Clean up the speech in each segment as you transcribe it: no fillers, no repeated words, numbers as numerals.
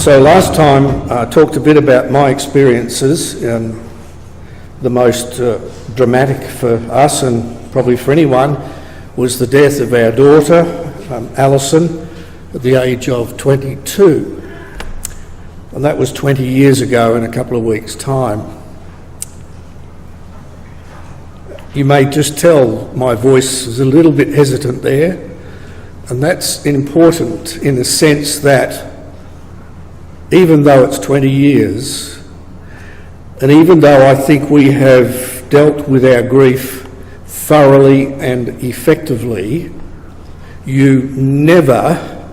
So last time I talked a bit about my experiences. The most dramatic for us and probably for anyone was the death of our daughter, Alison, at the age of 22. And that was 20 years ago in a couple of weeks' time. You may just tell my voice is a little bit hesitant there, and that's important in the sense that even though it's 20 years, and even though I think we have dealt with our grief thoroughly and effectively, you never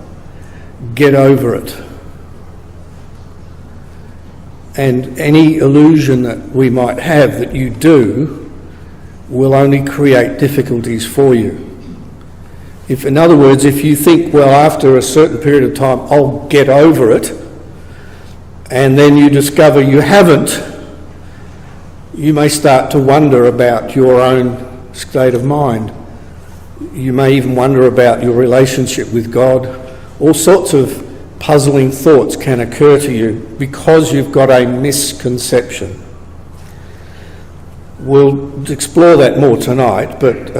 get over it. And any illusion that we might have that you do will only create difficulties for you. In other words, if you think, well, after a certain period of time, I'll get over it, and then you discover you haven't, you may start to wonder about your own state of mind. You may even wonder about your relationship with God. All sorts of puzzling thoughts can occur to you because you've got a misconception. We'll explore that more tonight, but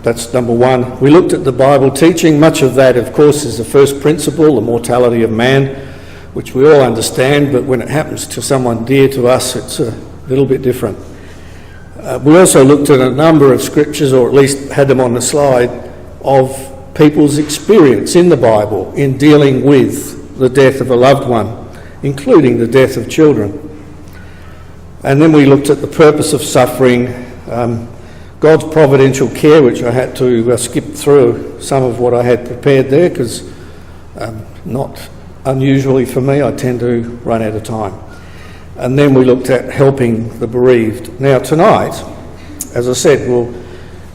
that's number one. We looked at the Bible teaching. Much of that, of course, is the first principle, the mortality of man, which we all understand, but when it happens to someone dear to us, it's a little bit different. We also looked at a number of scriptures, or at least had them on the slide, of people's experience in the Bible in dealing with the death of a loved one, including the death of children. And then we looked at the purpose of suffering, God's providential care, which I had to skip through some of what I had prepared there because not unusually for me, I tend to run out of time. And then we looked at helping the bereaved. Now tonight, as I said, we'll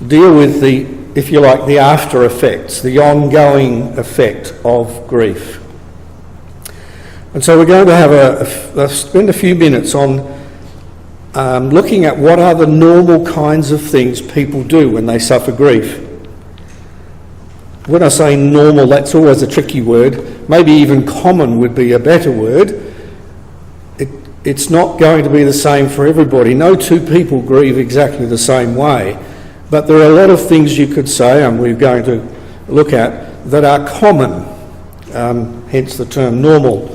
deal with the, if you like, the after effects, the ongoing effect of grief. And so we're going to have spend a few minutes on looking at what are the normal kinds of things people do when they suffer grief. When I say normal, that's always a tricky word. Maybe even common would be a better word. It's not going to be the same for everybody. No two people grieve exactly the same way. But there are a lot of things you could say, and we're going to look at, that are common, hence the term normal.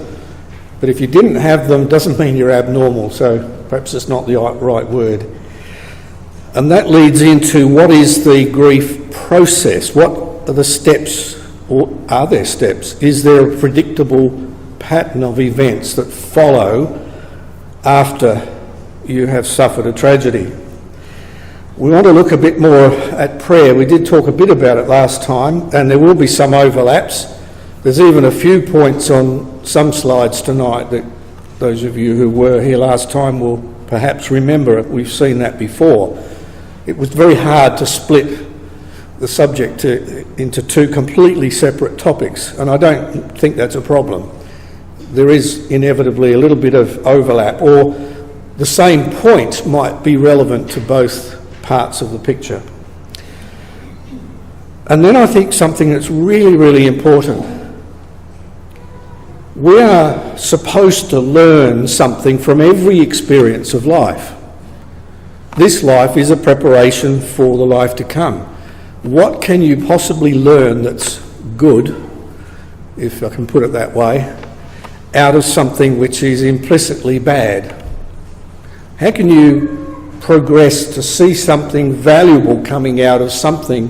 But if you didn't have them, doesn't mean you're abnormal, so perhaps it's not the right word. And that leads into what is the grief process? What are the steps, or are there steps? Is there a predictable pattern of events that follow after you have suffered a tragedy? We want to look a bit more at prayer. We did talk a bit about it last time, and there will be some overlaps. There's even a few points on some slides tonight that those of you who were here last time will perhaps remember. We've seen that before. It was very hard to split the subject into two completely separate topics, and I don't think that's a problem. There is inevitably a little bit of overlap, or the same point might be relevant to both parts of the picture. And then I think something that's really, really important. We are supposed to learn something from every experience of life. This life is a preparation for the life to come. What can you possibly learn that's good, if I can put it that way, out of something which is implicitly bad? How can you progress to see something valuable coming out of something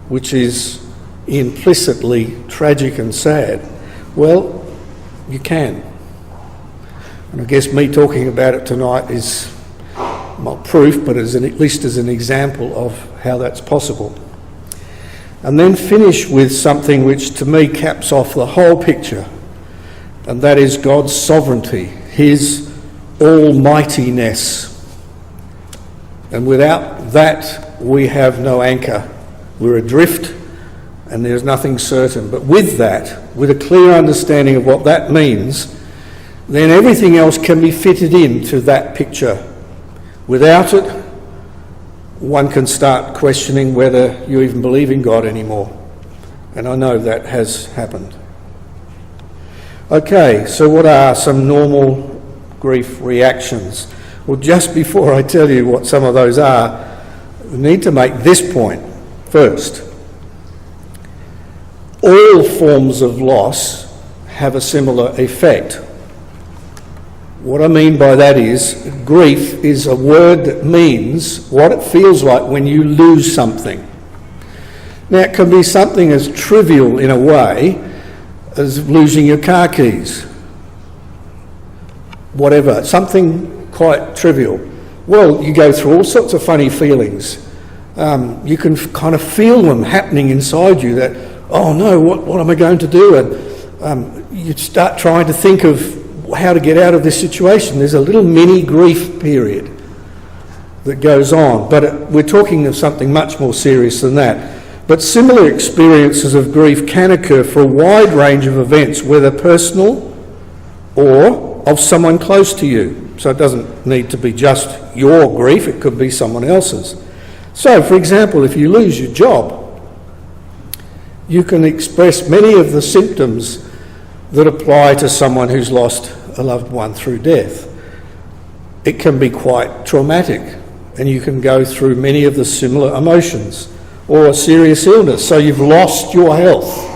which is implicitly tragic and sad? Well, you can. And I guess me talking about it tonight is not proof, but at least as an example of how that's possible. And then finish with something which to me caps off the whole picture, and that is God's sovereignty, his almightiness. And without that, we have no anchor. We're adrift, and there's nothing certain. But with that, with a clear understanding of what that means, then everything else can be fitted into that picture. Without it, one can start questioning whether you even believe in God anymore. And I know that has happened. Okay, so what are some normal grief reactions? Well, just before I tell you what some of those are, we need to make this point first. All forms of loss have a similar effect. What I mean by that is, grief is a word that means what it feels like when you lose something. Now, it can be something as trivial in a way as losing your car keys. Whatever, something quite trivial. Well, you go through all sorts of funny feelings. You can kind of feel them happening inside you that, oh no, what am I going to do? And you start trying to think of how to get out of this situation. There's a little mini grief period that goes on, but we're talking of something much more serious than that. But similar experiences of grief can occur for a wide range of events, whether personal or of someone close to you. So it doesn't need to be just your grief, it could be someone else's. So, for example, if you lose your job, you can express many of the symptoms that apply to someone who's lost a loved one through death. It can be quite traumatic, and you can go through many of the similar emotions. Or a serious illness, so you've lost your health.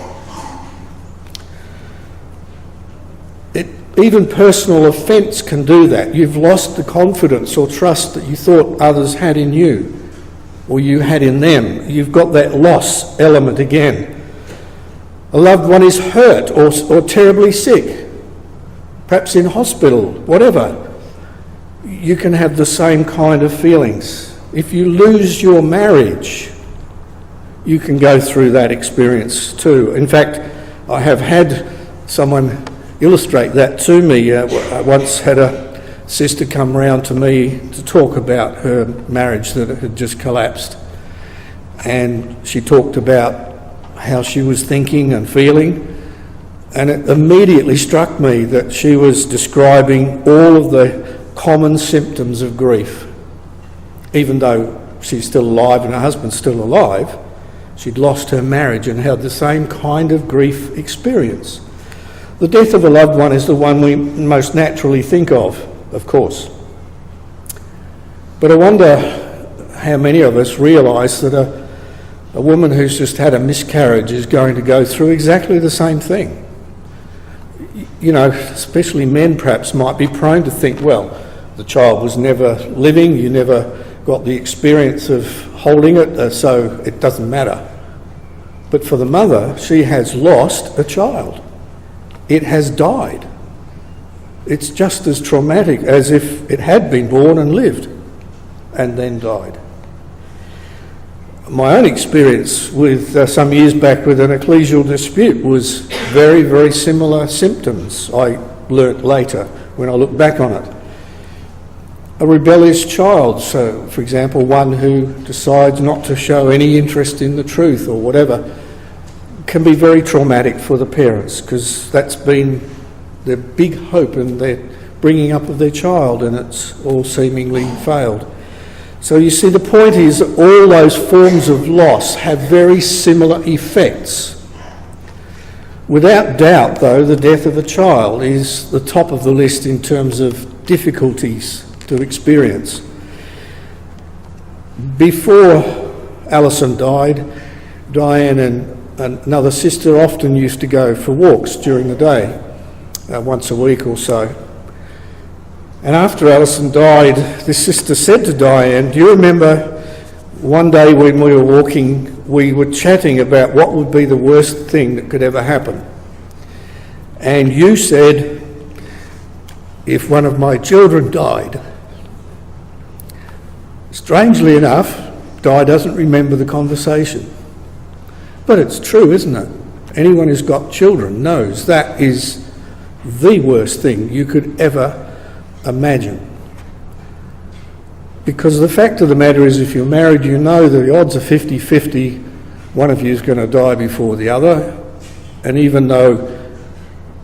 Even personal offence can do that. You've lost the confidence or trust that you thought others had in you, or you had in them. You've got that loss element again. A loved one is hurt or terribly sick, perhaps in hospital, whatever. You can have the same kind of feelings. If you lose your marriage, you can go through that experience too. In fact, I have had someone illustrate that to me. I once had a sister come round to me to talk about her marriage that had just collapsed. And she talked about how she was thinking and feeling. And it immediately struck me that she was describing all of the common symptoms of grief. Even though she's still alive and her husband's still alive, she'd lost her marriage and had the same kind of grief experience. The death of a loved one is the one we most naturally think of course. But I wonder how many of us realise that a woman who's just had a miscarriage is going to go through exactly the same thing. You know, especially men perhaps might be prone to think, well, the child was never living, you never got the experience of holding it, so it doesn't matter. But for the mother, she has lost a child. It has died. It's just as traumatic as if it had been born and lived and then died. My own experience with some years back with an ecclesial dispute was very, very similar symptoms, I learnt later when I look back on it. A rebellious child, so for example, one who decides not to show any interest in the truth or whatever, can be very traumatic for the parents because that's been their big hope in their bringing up of their child, and it's all seemingly failed. So you see, the point is that all those forms of loss have very similar effects. Without doubt, though, the death of a child is the top of the list in terms of difficulties to experience. Before Alison died, Diane and another sister often used to go for walks during the day, once a week or so. And after Alison died, this sister said to Diane, do you remember one day when we were walking, we were chatting about what would be the worst thing that could ever happen? And you said, if one of my children died. Strangely enough, Di doesn't remember the conversation. But it's true, isn't it? Anyone who's got children knows that is the worst thing you could ever imagine. Because the fact of the matter is, if you're married, you know the odds are 50-50, one of you is going to die before the other. And even though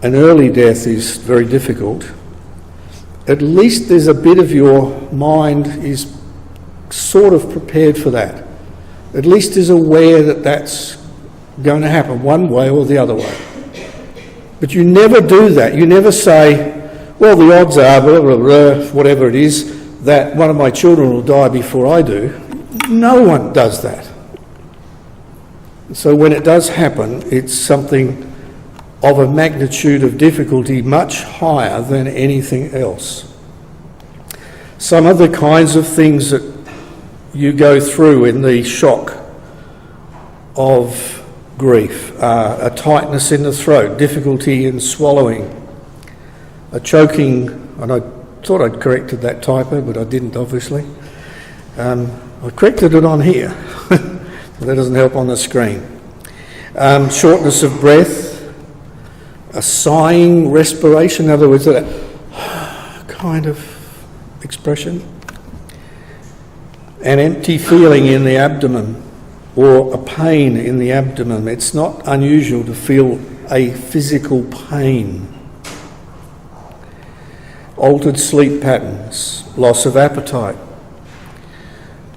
an early death is very difficult, at least there's a bit of your mind is sort of prepared for that. At least is aware that that's going to happen one way or the other way. But you never do that. You never say, well, the odds are, blah, blah, blah, whatever it is, that one of my children will die before I do. No one does that. So when it does happen, it's something of a magnitude of difficulty much higher than anything else. Some of the kinds of things that you go through in the shock of grief are a tightness in the throat, difficulty in swallowing, a choking, and I thought I'd corrected that typo, but I didn't, obviously. I corrected it on here, but that doesn't help on the screen. Shortness of breath, a sighing respiration, in other words, that kind of expression, an empty feeling in the abdomen or a pain in the abdomen. It's not unusual to feel a physical pain. Altered sleep patterns, loss of appetite,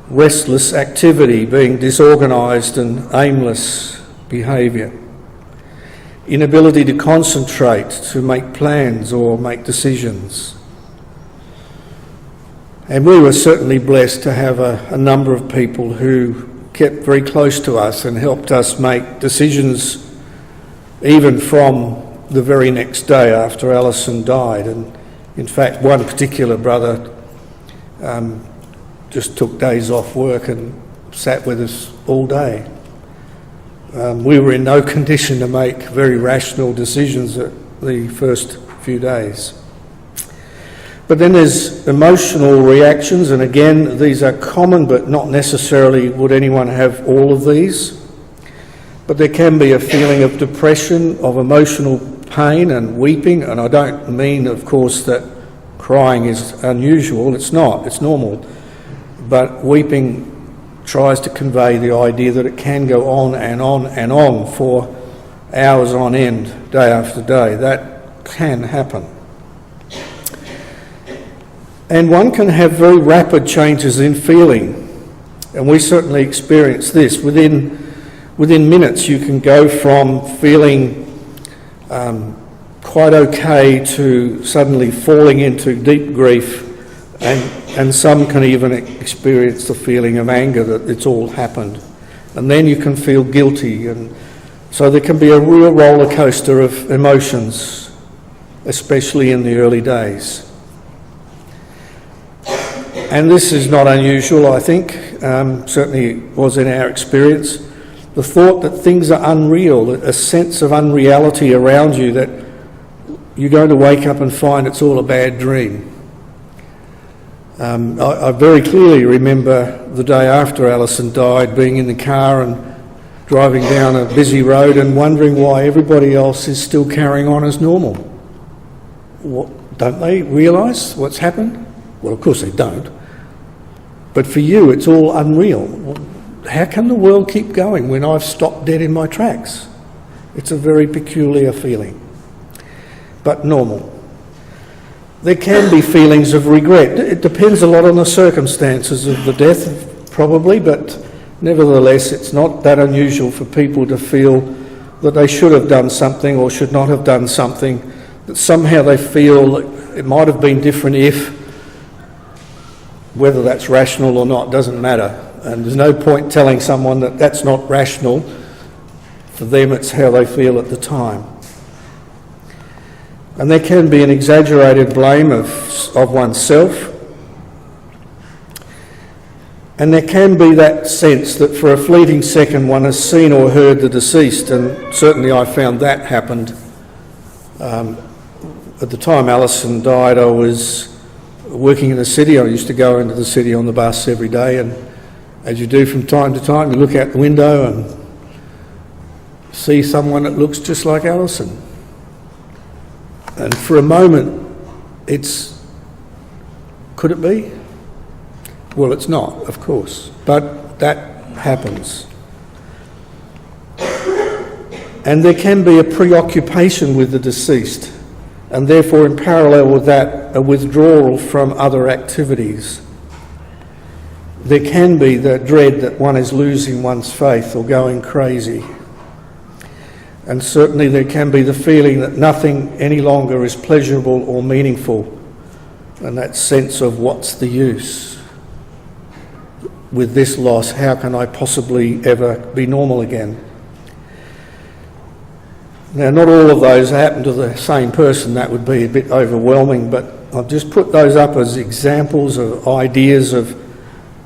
restless activity, being disorganised and aimless behaviour, inability to concentrate, to make plans or make decisions. And we were certainly blessed to have a number of people who kept very close to us and helped us make decisions even from the very next day after Alison died. And in fact, one particular brother just took days off work and sat with us all day. We were in no condition to make very rational decisions at the first few days. But then there's emotional reactions, and again, these are common, but not necessarily would anyone have all of these. But there can be a feeling of depression, of emotional pain and weeping, and I don't mean, of course, that crying is unusual. It's not, it's normal. But weeping tries to convey the idea that it can go on and on and on for hours on end, day after day. That can happen. And one can have very rapid changes in feeling, and we certainly experience this. Within minutes you can go from feeling quite okay to suddenly falling into deep grief, and some can even experience the feeling of anger that it's all happened. And then you can feel guilty, and so there can be a real roller coaster of emotions, especially in the early days. And this is not unusual, I think, certainly it was in our experience. The thought that things are unreal, a sense of unreality around you, that you're going to wake up and find it's all a bad dream. I very clearly remember the day after Alison died, being in the car and driving down a busy road and wondering why everybody else is still carrying on as normal. Don't they realise what's happened? Well, of course they don't. But for you, it's all unreal. How can the world keep going when I've stopped dead in my tracks? It's a very peculiar feeling, but normal. There can be feelings of regret. It depends a lot on the circumstances of the death, probably, but nevertheless, it's not that unusual for people to feel that they should have done something or should not have done something, that somehow they feel it might have been different if. Whether that's rational or not doesn't matter, and there's no point telling someone that that's not rational. For them, it's how they feel at the time. And there can be an exaggerated blame of oneself, and there can be that sense that for a fleeting second one has seen or heard the deceased, and certainly I found that happened. At the time Alison died, I was working in the city. I used to go into the city on the bus every day, and as you do from time to time, you look out the window and see someone that looks just like Alison. And for a moment, could it be? Well, it's not, of course, but that happens. And there can be a preoccupation with the deceased, and therefore in parallel with that, a withdrawal from other activities. There can be the dread that one is losing one's faith or going crazy. And certainly there can be the feeling that nothing any longer is pleasurable or meaningful, and that sense of what's the use? With this loss, how can I possibly ever be normal again? Now, not all of those happen to the same person. That would be a bit overwhelming, but I've just put those up as examples of ideas of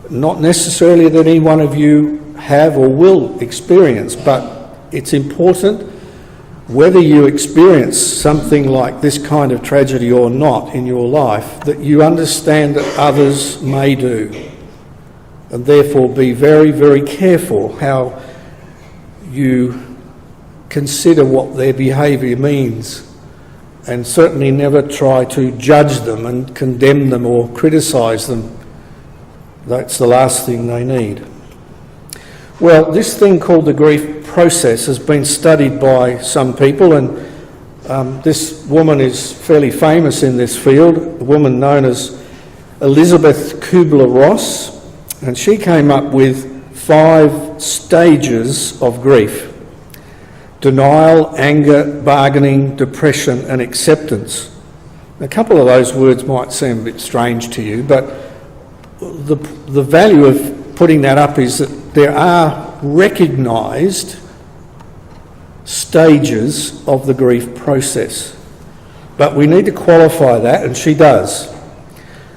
not necessarily that any one of you have or will experience, but it's important, whether you experience something like this kind of tragedy or not in your life, that you understand that others may do, and therefore be very, very careful how you consider what their behaviour means, and certainly never try to judge them and condemn them or criticise them. That's the last thing they need. Well, this thing called the grief process has been studied by some people, and this woman is fairly famous in this field, a woman known as Elizabeth Kubler-Ross, and she came up with 5 stages of grief: denial, anger, bargaining, depression and acceptance. A couple of those words might seem a bit strange to you, but the value of putting that up is that there are recognised stages of the grief process. But we need to qualify that, and she does.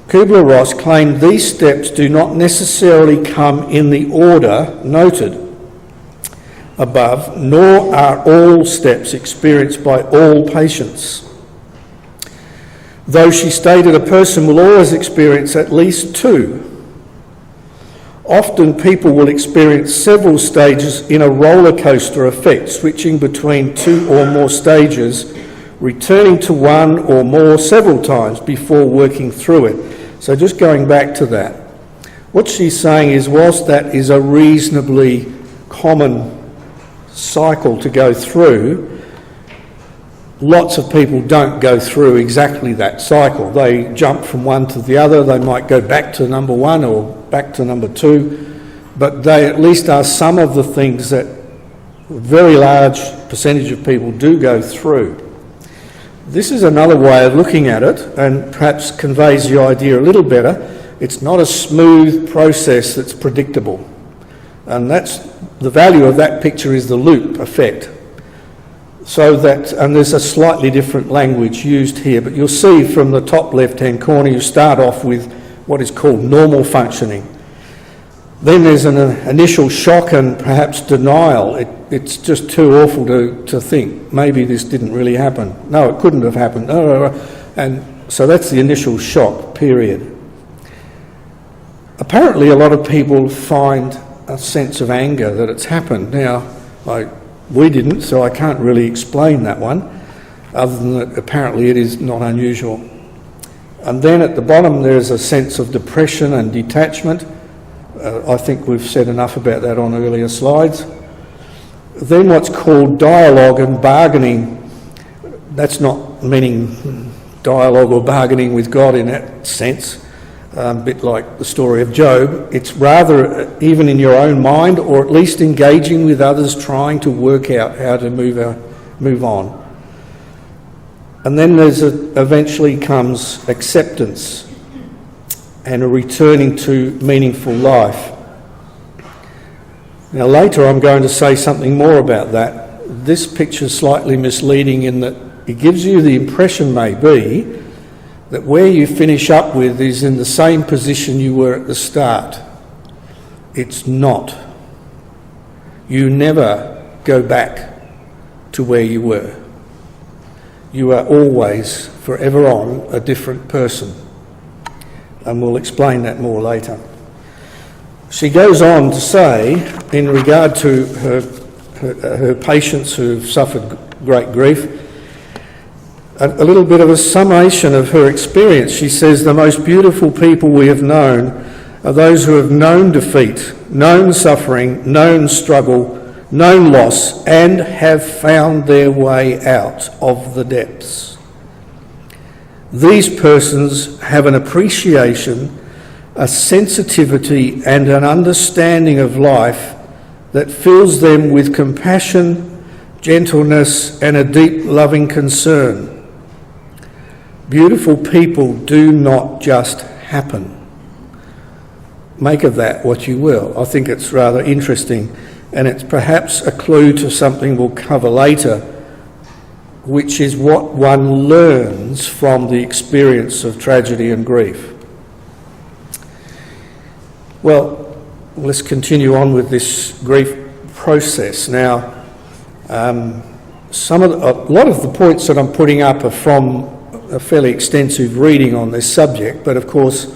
Kubler-Ross claimed these steps do not necessarily come in the order noted above, nor are all steps experienced by all patients. Though she stated a person will always experience at least 2. Often people will experience several stages in a roller coaster effect, switching between 2 or more stages, returning to one or more several times before working through it. So just going back to that, what she's saying is, whilst that is a reasonably common cycle to go through, lots of people don't go through exactly that cycle. They jump from one to the other. They might go back to number 1 or back to number 2, but they at least are some of the things that a very large percentage of people do go through. This is another way of looking at it, and perhaps conveys the idea a little better. It's not a smooth process that's predictable, and that's the value of that picture, is the loop effect. So that, and there's a slightly different language used here, but you'll see from the top left-hand corner you start off with what is called normal functioning. Then there's an initial shock and perhaps denial. It's just too awful to think, maybe this didn't really happen. No, it couldn't have happened. And so that's the initial shock period. Apparently a lot of people find a sense of anger that it's happened. Now, we didn't, so I can't really explain that one, other than that apparently it is not unusual. And then at the bottom there's a sense of depression and detachment. I think we've said enough about that on earlier slides. Then what's called dialogue and bargaining. That's not meaning dialogue or bargaining with God in that sense, a bit like the story of Job. It's rather even in your own mind, or at least engaging with others, trying to work out how to move on. And then eventually comes acceptance and a returning to meaningful life. Now later I'm going to say something more about that. This picture is slightly misleading in that it gives you the impression, maybe, that where you finish up with is in the same position you were at the start. It's not. You never go back to where you were. You are always, forever on, a different person. And we'll explain that more later. She goes on to say, in regard to her patients who've suffered great grief, a little bit of a summation of her experience. She says, the most beautiful people we have known are those who have known defeat, known suffering, known struggle, known loss, and have found their way out of the depths. These persons have an appreciation, a sensitivity, and an understanding of life that fills them with compassion, gentleness, and a deep loving concern. Beautiful people do not just happen. Make of that what you will. I think it's rather interesting, and it's perhaps a clue to something we'll cover later, which is what one learns from the experience of tragedy and grief. Well, let's continue on with this grief process. Now, a lot of the points that I'm putting up are from a fairly extensive reading on this subject, but of course,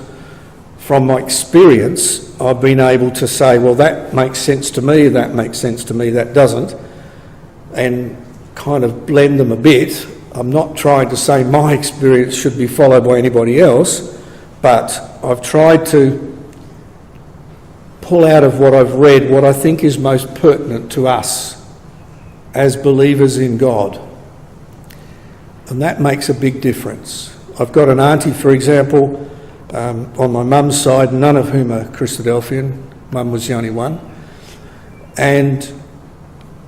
from my experience, I've been able to say, well, that makes sense to me, that makes sense to me, that doesn't, and kind of blend them a bit. I'm not trying to say my experience should be followed by anybody else, but I've tried to pull out of what I've read what I think is most pertinent to us as believers in God. And that makes a big difference. I've got an auntie, for example, on my mum's side, none of whom are Christadelphian. Mum was the only one. And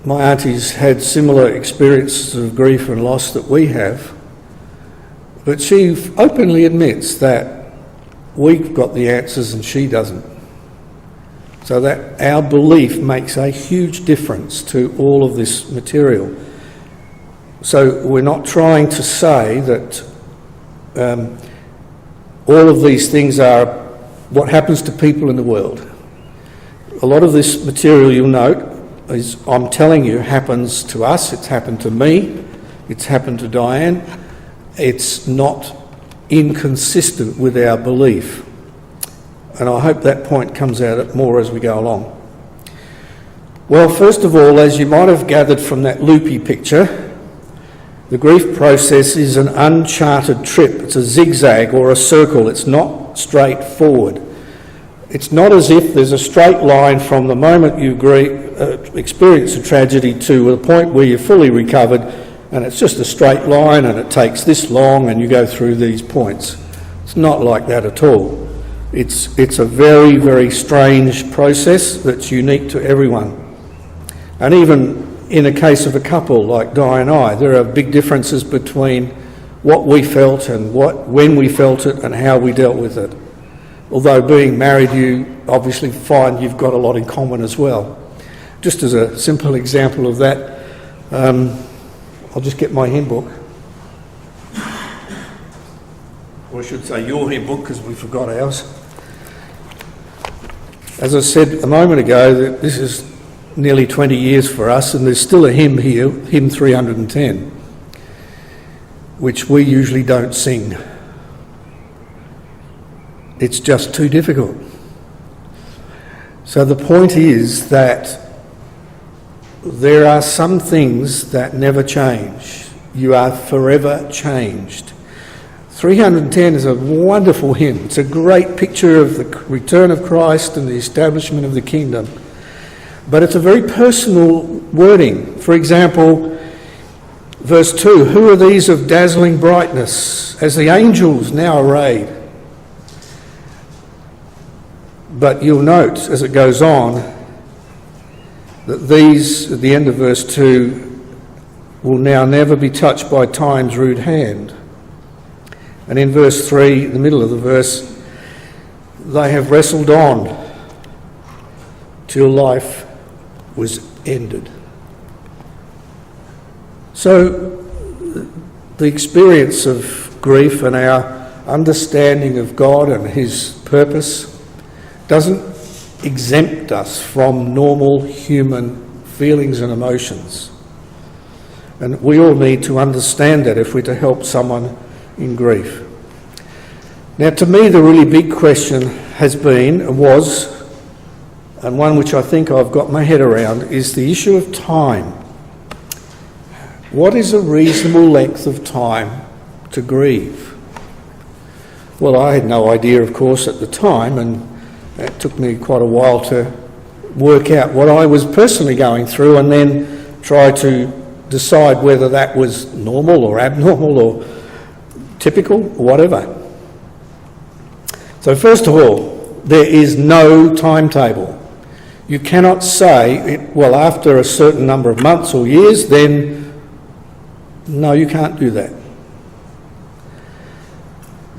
my auntie's had similar experiences of grief and loss that we have. But she openly admits that we've got the answers and she doesn't. So that our belief makes a huge difference to all of this material. So we're not trying to say that all of these things are what happens to people in the world. A lot of this material, you'll note, is I'm telling you happens to us, it's happened to me, it's happened to Diane. It's not inconsistent with our belief. And I hope that point comes out more as we go along. Well, first of all, as you might have gathered from that loopy picture, the grief process is an uncharted trip. It's a zigzag or a circle. It's not straightforward. It's not as if there's a straight line from the moment you experience a tragedy to the point where you're fully recovered, and it's just a straight line and it takes this long and you go through these points. It's not like that at all. It's a very, very strange process that's unique to everyone. And even in a case of a couple like Di and I, there are big differences between what we felt and when we felt it and how we dealt with it. Although being married, you obviously find you've got a lot in common as well. Just as a simple example of that, I'll just get my hymn book. Or I should say your hymn book, because we forgot ours. As I said a moment ago, this is nearly 20 years for us, and there's still a hymn here, hymn 310, which we usually don't sing. It's just too difficult. So the point is that there are some things that never change. You are forever changed. 310 is a wonderful hymn. It's a great picture of the return of Christ and the establishment of the kingdom. But it's a very personal wording. For example, verse 2, who are these of dazzling brightness, as the angels now arrayed? But you'll note, as it goes on, that these, at the end of verse 2, will now never be touched by time's rude hand. And in verse 3, the middle of the verse, they have wrestled on till life was ended. So the experience of grief and our understanding of God and his purpose doesn't exempt us from normal human feelings and emotions. And we all need to understand that if we're to help someone in grief. Now, to me, the really big question has been, and was, and one which I think I've got my head around, is the issue of time. What is a reasonable length of time to grieve? Well, I had no idea, of course, at the time, and it took me quite a while to work out what I was personally going through and then try to decide whether that was normal or abnormal or typical or whatever. So first of all, there is no timetable. You cannot say, well, after a certain number of months or years, then, no, you can't do that.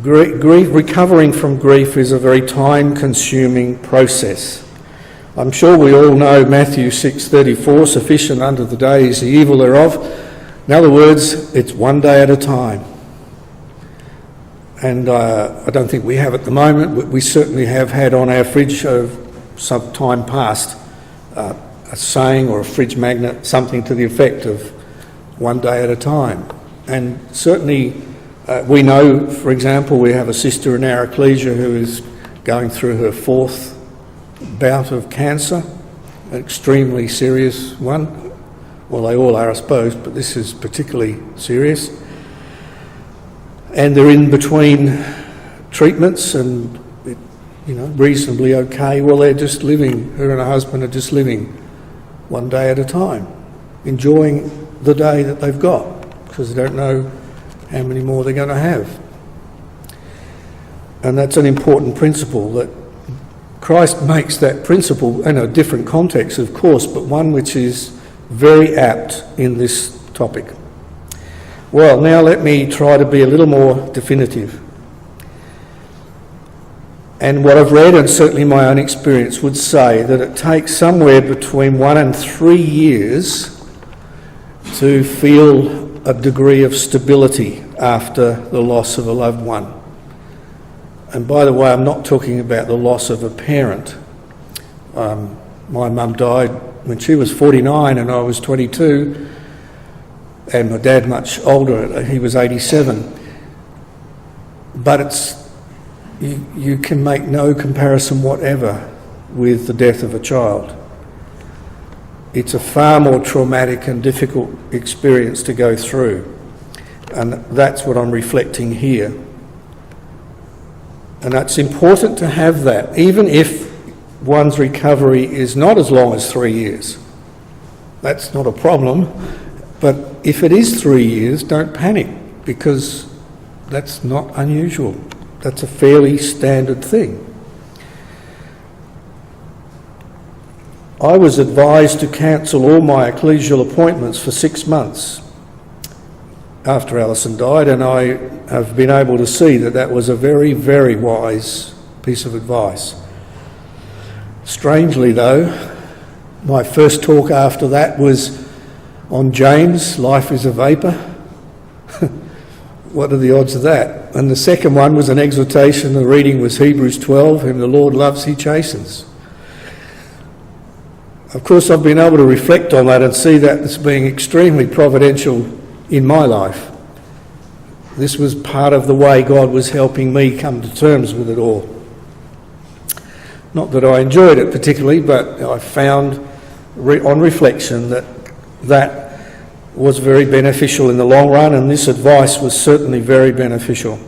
Recovering from grief is a very time-consuming process. I'm sure we all know Matthew 6:34, sufficient unto the day is the evil thereof. In other words, it's one day at a time. And I don't think we have at the moment, but we certainly have had on our fridge of some time past a saying or a fridge magnet, something to the effect of one day at a time. And certainly we know, for example, we have a sister in our ecclesia who is going through her 4th bout of cancer, an extremely serious one. Well, they all are, I suppose, but this is particularly serious. And they're in between treatments and, reasonably okay. Well, they're just living, her and her husband are just living one day at a time, enjoying the day that they've got, because they don't know how many more they're going to have. And that's an important principle, that Christ makes that principle in a different context, of course, but one which is very apt in this topic. Well, now let me try to be a little more definitive. And what I've read, and certainly my own experience, would say that it takes somewhere between 1 and 3 years to feel a degree of stability after the loss of a loved one. And by the way, I'm not talking about the loss of a parent. My mum died when she was 49 and I was 22, and my dad much older, he was 87. But you can make no comparison whatever with the death of a child. It's a far more traumatic and difficult experience to go through, and that's what I'm reflecting here. And it's important to have that, even if one's recovery is not as long as 3 years. That's not a problem. But if it is 3 years, don't panic, because that's not unusual. That's a fairly standard thing. I was advised to cancel all my ecclesial appointments for 6 months after Alison died, and I have been able to see that that was a very, very wise piece of advice. Strangely though, my first talk after that was on James, life is a vapour. What are the odds of that? And the second one was an exhortation, the reading was Hebrews 12, whom the Lord loves, he chastens. Of course, I've been able to reflect on that and see that as being extremely providential in my life. This was part of the way God was helping me come to terms with it all. Not that I enjoyed it particularly, but I found on reflection that was very beneficial in the long run, and this advice was certainly very beneficial.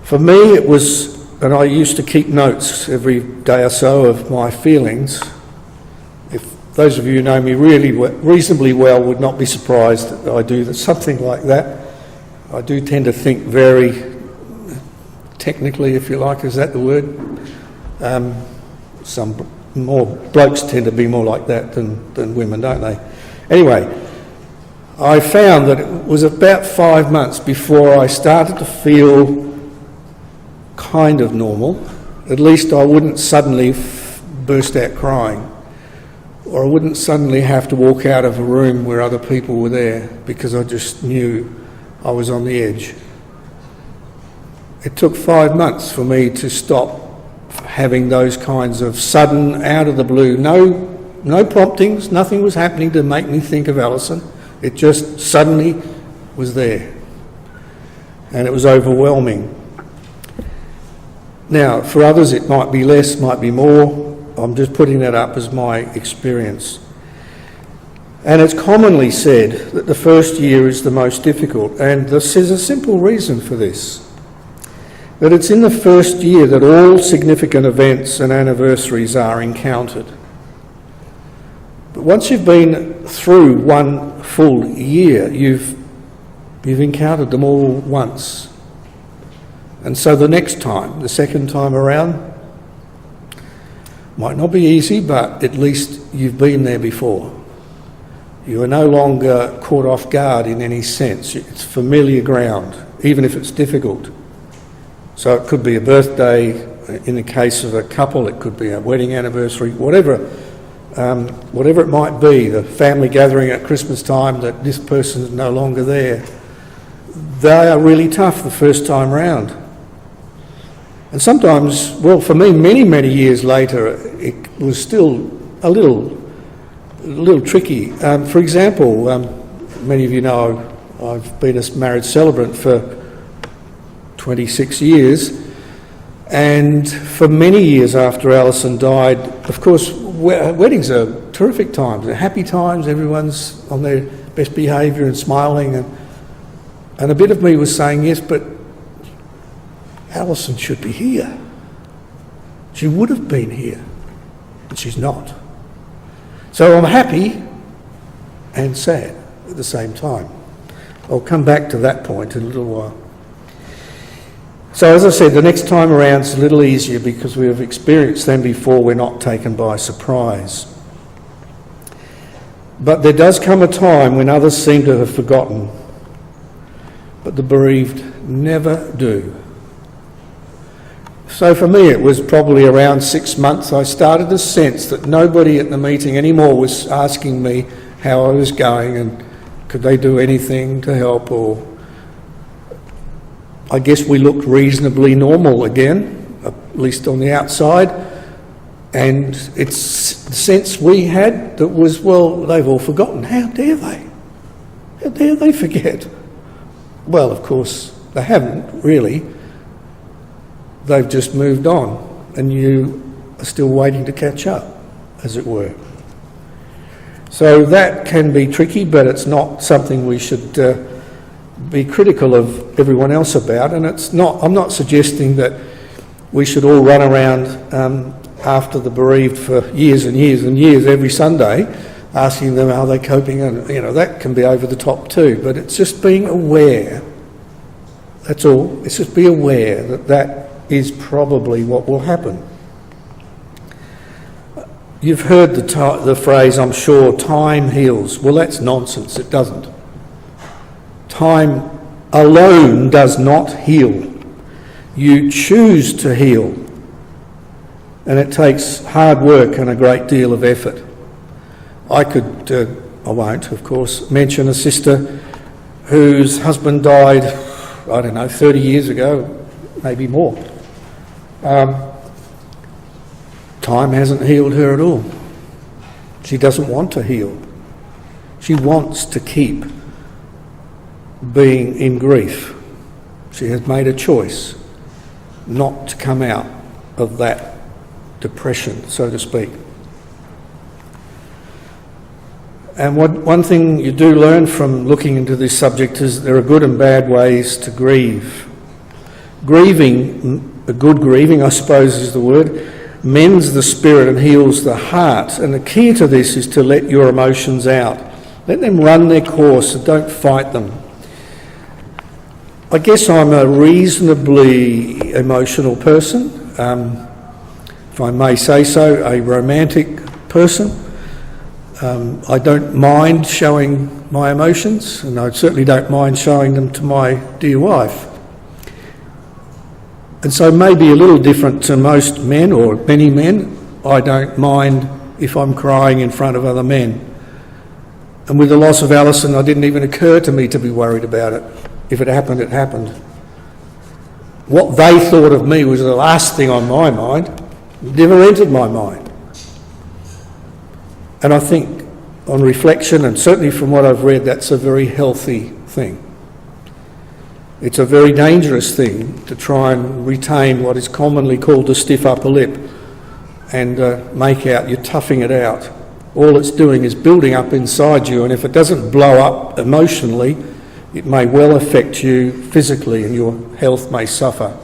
For me it was, and I used to keep notes every day or so of my feelings. If those of you who know me really reasonably well would not be surprised that I do something like that. I do tend to think very technically, if you like, is that the word? Some more blokes tend to be more like that than women, don't they? Anyway, I found that it was about 5 months before I started to feel kind of normal. At least I wouldn't suddenly burst out crying, or I wouldn't suddenly have to walk out of a room where other people were there because I just knew I was on the edge. It took 5 months for me to stop having those kinds of sudden, out of the blue, no promptings, nothing was happening to make me think of Alison. It just suddenly was there. And it was overwhelming. Now, for others it might be less, might be more. I'm just putting that up as my experience. And it's commonly said that the first year is the most difficult, and there's a simple reason for this. That it's in the first year that all significant events and anniversaries are encountered. But once you've been through one full year, you've encountered them all once. And so the next time, the second time around, Might not be easy, but at least you've been there before. You are no longer caught off guard in any sense. It's familiar ground, even if it's difficult. So it could be a birthday. In the case of a couple, it could be a wedding anniversary, whatever it might be, the family gathering at Christmas time that this person is no longer there. They are really tough the first time round. And sometimes, well, for me, many, many years later, it was still a little tricky. For example, many of you know I've been a marriage celebrant for 26 years, and for many years after Alison died, of course, weddings are terrific times. They're happy times. Everyone's on their best behaviour and smiling, and a bit of me was saying, yes, but Alison should be here. She would have been here, but she's not. So I'm happy and sad at the same time. I'll come back to that point in a little while. So as I said, the next time around it's a little easier because we have experienced them before. We're not taken by surprise. But there does come a time when others seem to have forgotten, but the bereaved never do. So for me, it was probably around 6 months I started to sense that nobody at the meeting anymore was asking me how I was going and could they do anything to help, or I guess we looked reasonably normal again, at least on the outside, and it's the sense we had that was, well, they've all forgotten. How dare they? How dare they forget? Well, of course, they haven't really. They've just moved on, and you are still waiting to catch up, as it were. So that can be tricky, but it's not something we should be critical of everyone else about. And it's not. I'm not suggesting that we should all run around after the bereaved for years and years and years every Sunday, asking them how they're coping, and that can be over the top too. But it's just being aware. That's all. It's just be aware that is probably what will happen. You've heard the phrase, I'm sure, time heals. Well, that's nonsense. It doesn't. Time alone does not heal. You choose to heal. And it takes hard work and a great deal of effort. I won't, of course, mention a sister whose husband died, 30 years ago, maybe more. Time hasn't healed her at all. She doesn't want to heal. She wants to keep being in grief. She has made a choice not to come out of that depression, so to speak. And one thing you do learn from looking into this subject is there are good and bad ways to grieve. A good grieving, I suppose is the word, mends the spirit and heals the heart. And the key to this is to let your emotions out. Let them run their course and don't fight them. I guess I'm a reasonably emotional person, if I may say so, a romantic person. I don't mind showing my emotions, and I certainly don't mind showing them to my dear wife. And so maybe a little different to most men, or many men, I don't mind if I'm crying in front of other men. And with the loss of Alison, it didn't even occur to me to be worried about it. If it happened, it happened. What they thought of me was the last thing on my mind. It never entered my mind. And I think, on reflection, and certainly from what I've read, that's a very healthy thing. It's a very dangerous thing to try and retain what is commonly called the stiff upper lip and make out you're toughing it out. All it's doing is building up inside you, and if it doesn't blow up emotionally, it may well affect you physically and your health may suffer.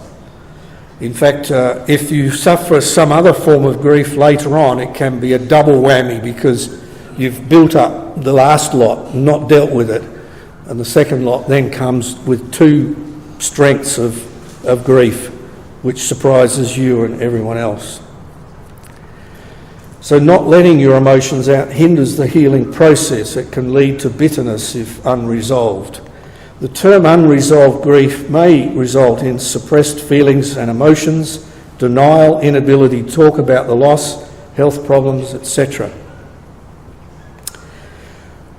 In fact, if you suffer some other form of grief later on, it can be a double whammy because you've built up the last lot and not dealt with it. And the second lot then comes with two strengths of grief, which surprises you and everyone else. So not letting your emotions out hinders the healing process. It can lead to bitterness if unresolved. The term unresolved grief may result in suppressed feelings and emotions, denial, inability to talk about the loss, health problems, etc.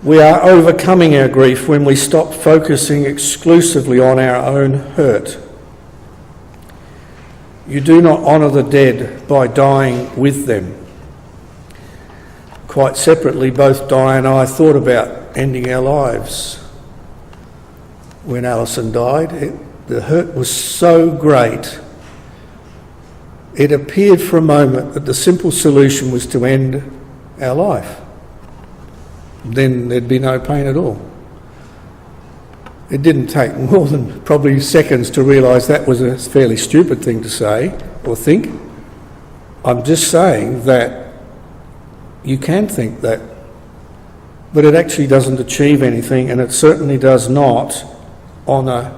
We are overcoming our grief when we stop focusing exclusively on our own hurt. You do not honour the dead by dying with them. Quite separately, both Di and I thought about ending our lives. When Alison died, the hurt was so great. It appeared for a moment that the simple solution was to end our life. Then there'd be no pain at all. It didn't take more than probably seconds to realise that was a fairly stupid thing to say or think. I'm just saying that you can think that, but it actually doesn't achieve anything, and it certainly does not honour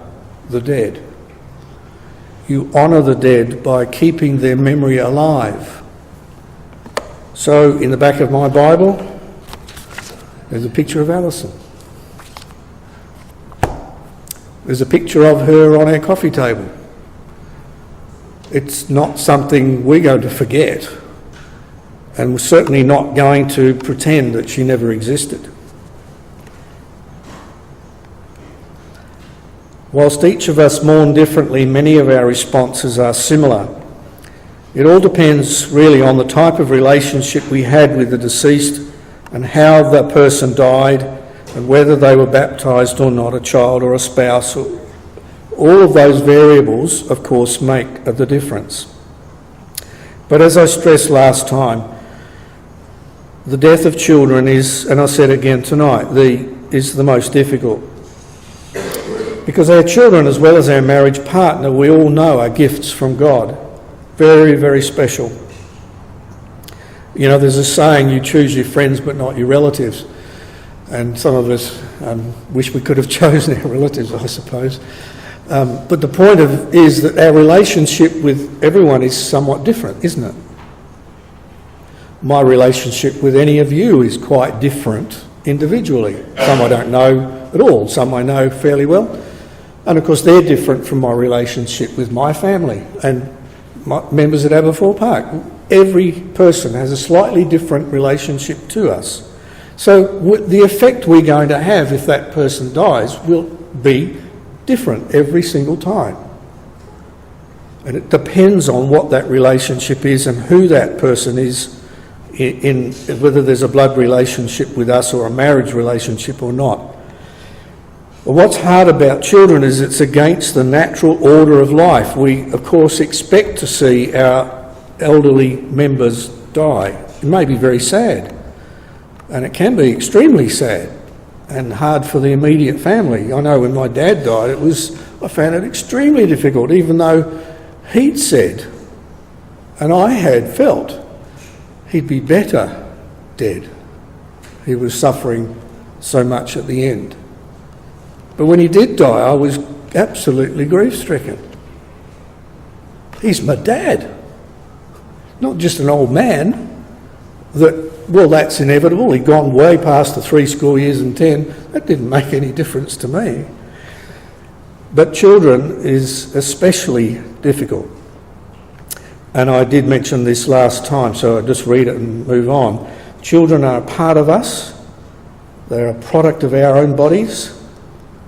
the dead. You honour the dead by keeping their memory alive. So in the back of my Bible, there's a picture of Alison. There's a picture of her on our coffee table. It's not something we're going to forget, and we're certainly not going to pretend that she never existed. Whilst each of us mourn differently, many of our responses are similar. It all depends really on the type of relationship we had with the deceased and how the person died and whether they were baptised or not, a child or a spouse. All of those variables, of course, make the difference. But as I stressed last time, the death of children is, and I said again tonight, is the most difficult. Because our children, as well as our marriage partner, we all know are gifts from God. Very, very special. You know, there's a saying, you choose your friends but not your relatives. And some of us wish we could have chosen our relatives, I suppose. But the point is that our relationship with everyone is somewhat different, isn't it? My relationship with any of you is quite different individually. Some I don't know at all, some I know fairly well. And of course they're different from my relationship with my family and my members at Aberfoyle Park. Every person has a slightly different relationship to us. So the effect we're going to have if that person dies will be different every single time. And it depends on what that relationship is and who that person is, in whether there's a blood relationship with us or a marriage relationship or not. But what's hard about children is it's against the natural order of life. We, of course, expect to see our elderly members die. It may be very sad, and it can be extremely sad and hard for the immediate family. I know when my dad died, I found it extremely difficult, even though he'd said, and I had felt, he'd be better dead. He was suffering so much at the end. But when he did die, I was absolutely grief-stricken. He's my dad, not just an old man well, that's inevitable. He'd gone way past the 70 years and 10. That didn't make any difference to me. But children is especially difficult. And I did mention this last time, so I'll just read it and move on. Children are a part of us. They're a product of our own bodies.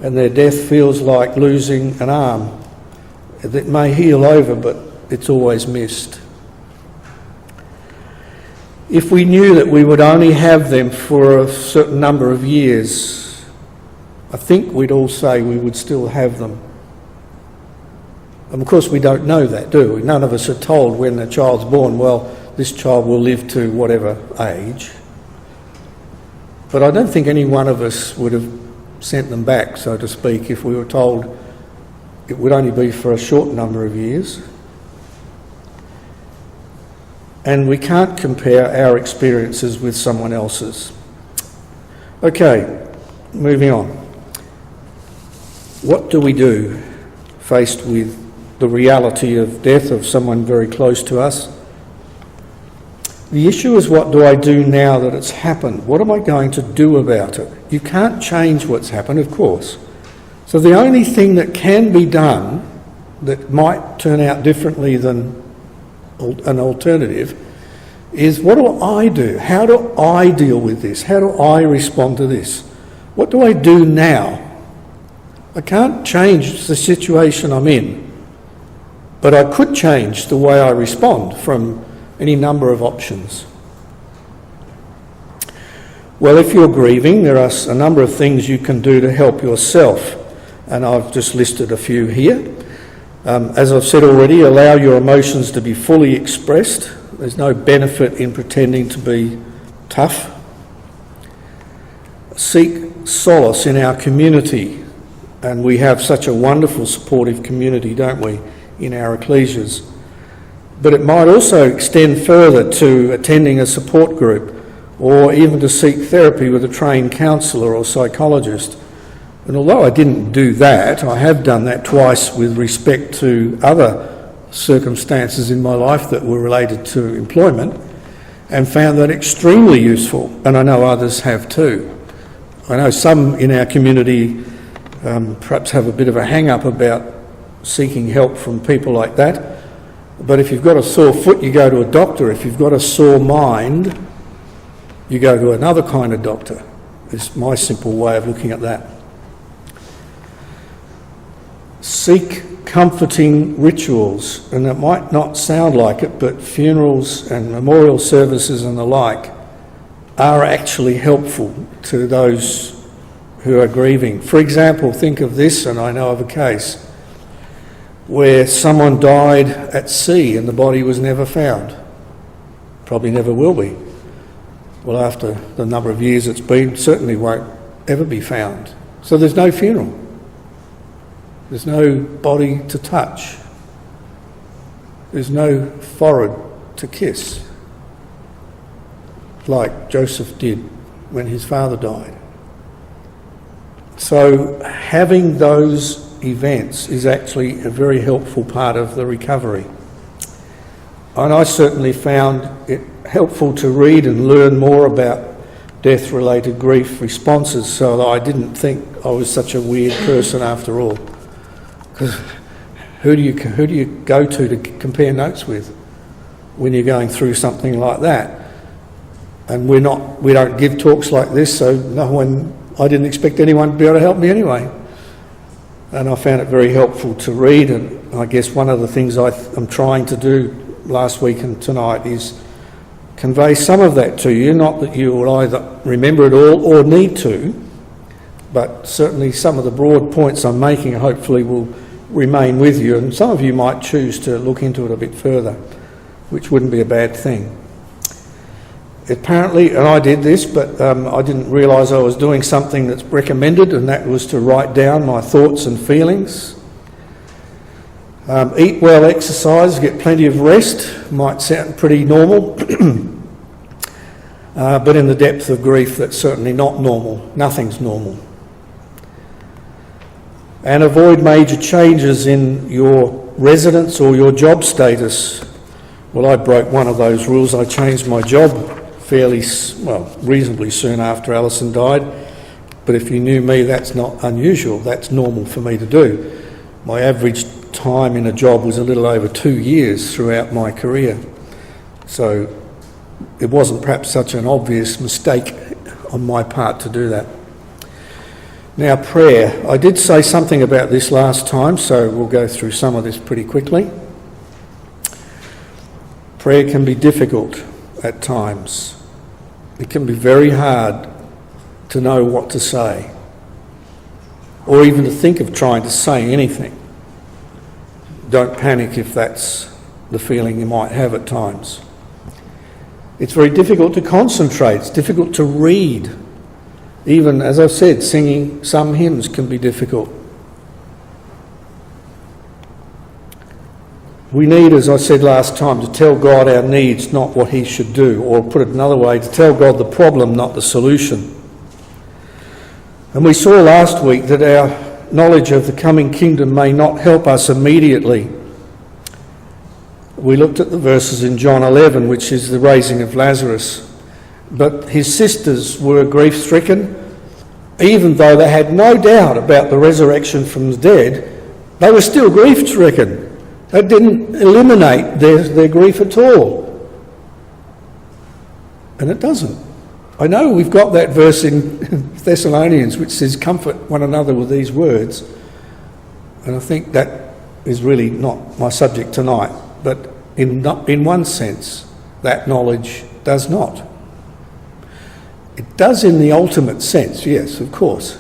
And their death feels like losing an arm. It may heal over, but it's always missed. If we knew that we would only have them for a certain number of years, I think we'd all say we would still have them. And of course we don't know that, do we? None of us are told when a child's born, well, this child will live to whatever age. But I don't think any one of us would have sent them back, so to speak, if we were told it would only be for a short number of years. And we can't compare our experiences with someone else's. Okay, moving on. What do we do faced with the reality of death of someone very close to us? The issue is, what do I do now that it's happened? What am I going to do about it? You can't change what's happened, of course. So the only thing that can be done that might turn out differently than an alternative is, what do I do? How do I deal with this? How do I respond to this? What do I do now? I can't change the situation I'm in, but I could change the way I respond from any number of options. Well, if you're grieving, there are a number of things you can do to help yourself, and I've just listed a few here. As I've said already, allow your emotions to be fully expressed. There's no benefit in pretending to be tough. Seek solace in our community, and we have such a wonderful supportive community, don't we, in our ecclesias. But it might also extend further to attending a support group, or even to seek therapy with a trained counsellor or psychologist. And although I didn't do that, I have done that twice with respect to other circumstances in my life that were related to employment, and found that extremely useful, and I know others have too. I know some in our community perhaps have a bit of a hang-up about seeking help from people like that, but if you've got a sore foot, you go to a doctor. If you've got a sore mind, you go to another kind of doctor. It's my simple way of looking at that. Seek comforting rituals, and it might not sound like it, but funerals and memorial services and the like are actually helpful to those who are grieving. For example, think of this, and I know of a case where someone died at sea and the body was never found. Probably never will be. Well, after the number of years it's been, certainly won't ever be found. So there's no funeral. There's no body to touch. There's no forehead to kiss, like Joseph did when his father died. So having those events is actually a very helpful part of the recovery. And I certainly found it helpful to read and learn more about death-related grief responses, so that I didn't think I was such a weird person after all. Because who do you go to compare notes with when you're going through something like that? And we don't give talks like this, so I didn't expect anyone to be able to help me anyway. And I found it very helpful to read, and I guess one of the things I'm trying to do last week and tonight is convey some of that to you, not that you will either remember it all or need to, but certainly some of the broad points I'm making hopefully will remain with you, and some of you might choose to look into it a bit further, which wouldn't be a bad thing. Apparently, and I did this, but I didn't realise I was doing something that's recommended, and that was to write down my thoughts and feelings. Eat well, exercise, get plenty of rest. Might sound pretty normal, but in the depth of grief, that's certainly not normal. Nothing's normal. And avoid major changes in your residence or your job status. Well, I broke one of those rules. I changed my job reasonably soon after Alison died. But if you knew me, that's not unusual. That's normal for me to do. My average time in a job was a little over 2 years throughout my career. So it wasn't perhaps such an obvious mistake on my part to do that. Now, prayer. I did say something about this last time, so we'll go through some of this pretty quickly. Prayer can be difficult at times. It can be very hard to know what to say, or even to think of trying to say anything. Don't panic if that's the feeling you might have at times. It's very difficult to concentrate. It's difficult to read. Even, as I've said, singing some hymns can be difficult. We need, as I said last time, to tell God our needs, not what he should do, or put it another way, to tell God the problem, not the solution. And we saw last week that our knowledge of the coming kingdom may not help us immediately. We looked at the verses in John 11, which is the raising of Lazarus. But his sisters were grief-stricken. Even though they had no doubt about the resurrection from the dead, they were still grief-stricken. That didn't eliminate their grief at all. And it doesn't. I know we've got that verse in Thessalonians which says, comfort one another with these words. And I think that is really not my subject tonight. But in one sense, that knowledge does not. It does in the ultimate sense, yes, of course.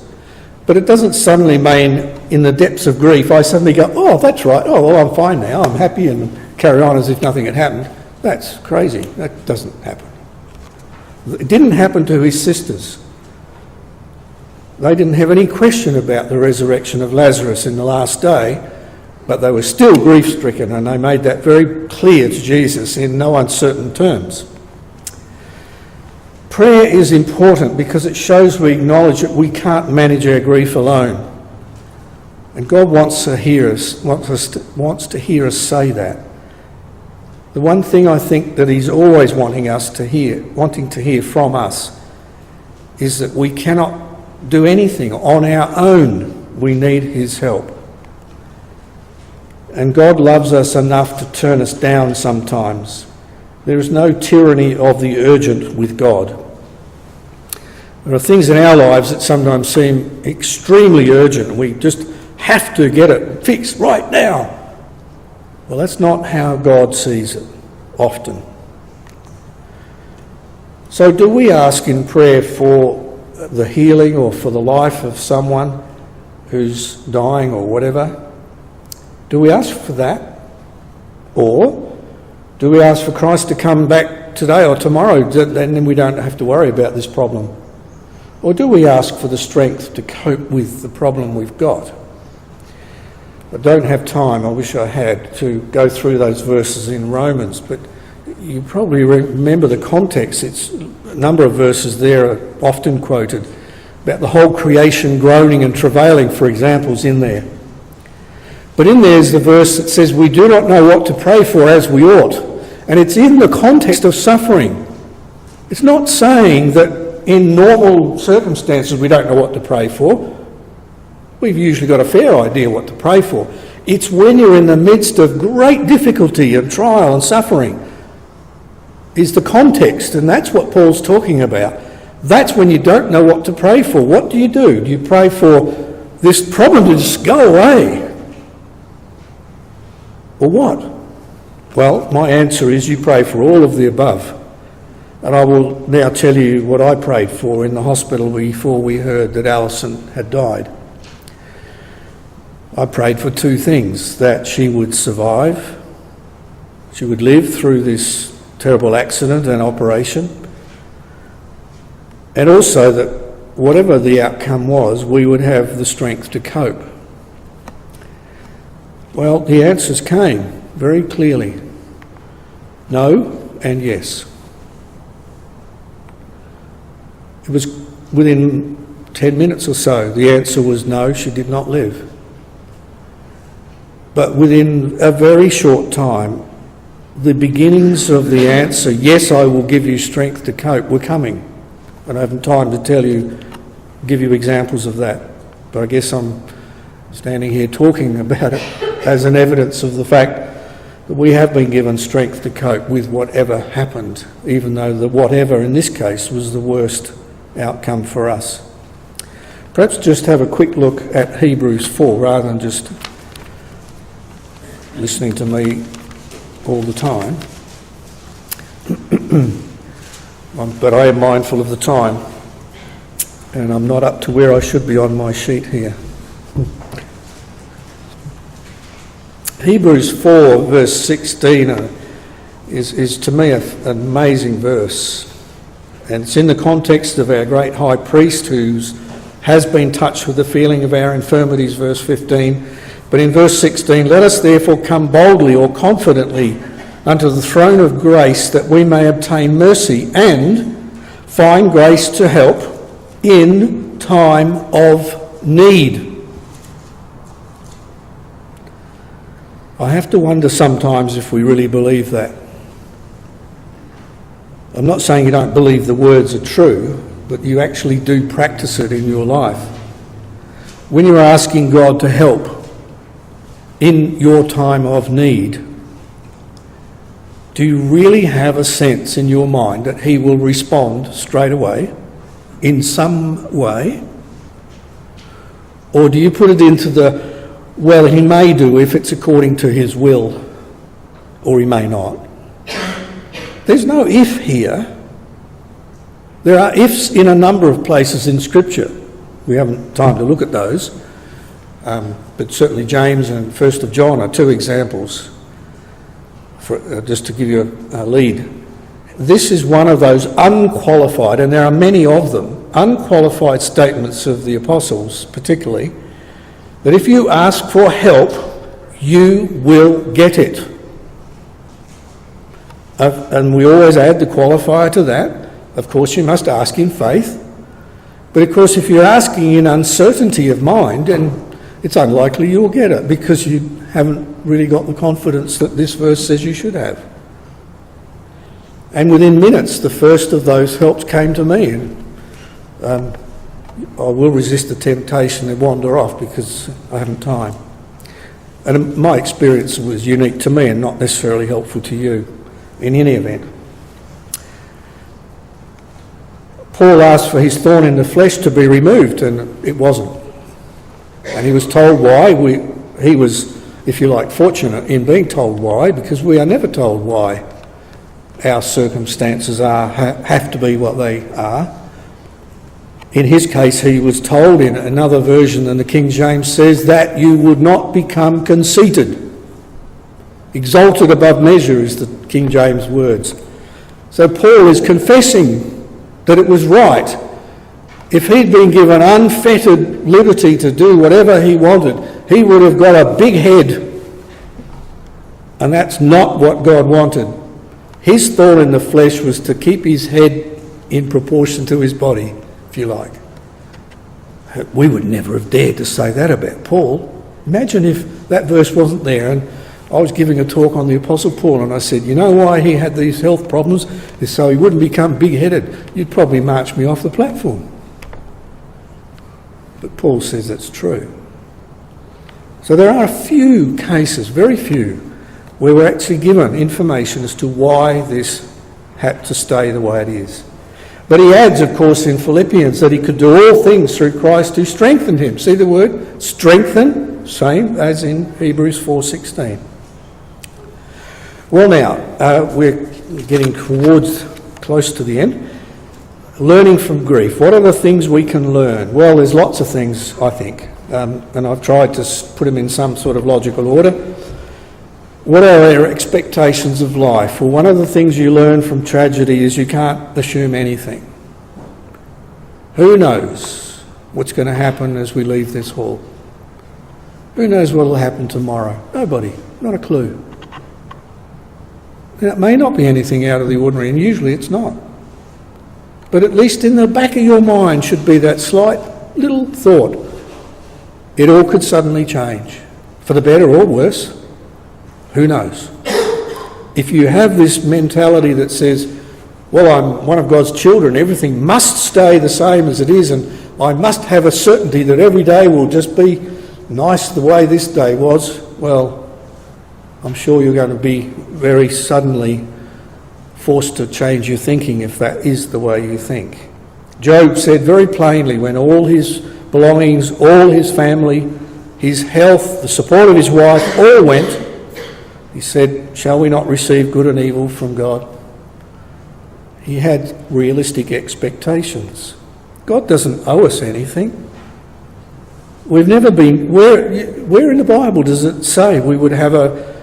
But it doesn't suddenly mean in the depths of grief I suddenly go, oh, that's right, oh, well, I'm fine now, I'm happy, and carry on as if nothing had happened. That's crazy. That doesn't happen. It didn't happen to his sisters. They didn't have any question about the resurrection of Lazarus in the last day, but they were still grief-stricken, and they made that very clear to Jesus in no uncertain terms. Prayer is important because it shows we acknowledge that we can't manage our grief alone. And God wants to hear us, wants to hear us say that. The one thing I think that he's always wanting to hear from us, is that we cannot do anything on our own. We need his help. And God loves us enough to turn us down sometimes. There is no tyranny of the urgent with God. There are things in our lives that sometimes seem extremely urgent. We just have to get it fixed right now. Well, that's not how God sees it often. So do we ask in prayer for the healing or for the life of someone who's dying or whatever? Do we ask for that? Or do we ask for Christ to come back today or tomorrow, and then we don't have to worry about this problem? Or do we ask for the strength to cope with the problem we've got? I don't have time, I wish I had, to go through those verses in Romans, but you probably remember the context. It's a number of verses there are often quoted about the whole creation groaning and travailing, for examples in there. But in there is the verse that says, we do not know what to pray for as we ought. And it's in the context of suffering. It's not saying that in normal circumstances we don't know what to pray for. We've usually got a fair idea what to pray for. It's when you're in the midst of great difficulty and trial and suffering is the context, and that's what Paul's talking about. That's when you don't know what to pray for. What do? Do you pray for this problem to just go away? Or what? Well, my answer is you pray for all of the above. And I will now tell you what I prayed for in the hospital before we heard that Alison had died. I prayed for two things: that she would survive, she would live through this terrible accident and operation, and also that whatever the outcome was, we would have the strength to cope. Well, the answers came very clearly. No and yes. It was within 10 minutes or so. The answer was no, she did not live. But within a very short time, the beginnings of the answer, yes, I will give you strength to cope, were coming. I don't have time to give you examples of that. But I guess I'm standing here talking about it as an evidence of the fact that we have been given strength to cope with whatever happened, even though the whatever in this case was the worst outcome for us. Perhaps just have a quick look at Hebrews 4 rather than just listening to me all the time. But I am mindful of the time, and I'm not up to where I should be on my sheet here. Hebrews 4 verse 16 is to me an amazing verse. And it's in the context of our great high priest who has been touched with the feeling of our infirmities, verse 15. But in verse 16, let us therefore come boldly or confidently unto the throne of grace, that we may obtain mercy and find grace to help in time of need. I have to wonder sometimes if we really believe that. I'm not saying you don't believe the words are true, but you actually do practice it in your life. When you're asking God to help in your time of need, do you really have a sense in your mind that he will respond straight away in some way? Or do you put it into the, well, he may do if it's according to his will, or he may not? There's no if here. There are ifs in a number of places in Scripture. We haven't time to look at those, but certainly James and 1 John are two examples, just to give you a lead. This is one of those unqualified, and there are many of them, unqualified statements of the apostles particularly, that if you ask for help, you will get it. And we always add the qualifier to that. Of course, you must ask in faith. But of course, if you're asking in uncertainty of mind, then it's unlikely you'll get it, because you haven't really got the confidence that this verse says you should have. And within minutes, the first of those helps came to me. And I will resist the temptation to wander off because I haven't time. And my experience was unique to me and not necessarily helpful to you in any event. Paul asked for his thorn in the flesh to be removed, and it wasn't. And he was told why. He was, if you like, fortunate in being told why, because we are never told why our circumstances have to be what they are. In his case, he was told in another version than the King James says, that you would not become conceited. Exalted above measure is the King James words. So Paul is confessing that it was right. If he'd been given unfettered liberty to do whatever he wanted, he would have got a big head. And that's not what God wanted. His thorn in the flesh was to keep his head in proportion to his body, if you like. We would never have dared to say that about Paul. Imagine if that verse wasn't there and I was giving a talk on the Apostle Paul and I said, you know why he had these health problems? Is so he wouldn't become big-headed. You'd probably march me off the platform. But Paul says that's true. So there are a few cases, very few, where we're actually given information as to why this had to stay the way it is. But he adds, of course, in Philippians that he could do all things through Christ who strengthened him. See the word? Strengthen, same as in Hebrews 4:16. Well now, we're getting close to the end. Learning from grief. What are the things we can learn? Well, there's lots of things, I think, and I've tried to put them in some sort of logical order. What are our expectations of life? Well, one of the things you learn from tragedy is you can't assume anything. Who knows what's going to happen as we leave this hall? Who knows what will happen tomorrow? Nobody. Not a clue. And it may not be anything out of the ordinary, and usually it's not. But at least in the back of your mind should be that slight little thought. It all could suddenly change, for the better or worse. Who knows? If you have this mentality that says, well, I'm one of God's children, everything must stay the same as it is, and I must have a certainty that every day will just be nice the way this day was, well, I'm sure you're going to be very suddenly forced to change your thinking if that is the way you think. Job said very plainly, when all his belongings, all his family, his health, the support of his wife, all went, he said, shall we not receive good and evil from God? He had realistic expectations. God doesn't owe us anything. We've never been... Where in the Bible does it say we would have a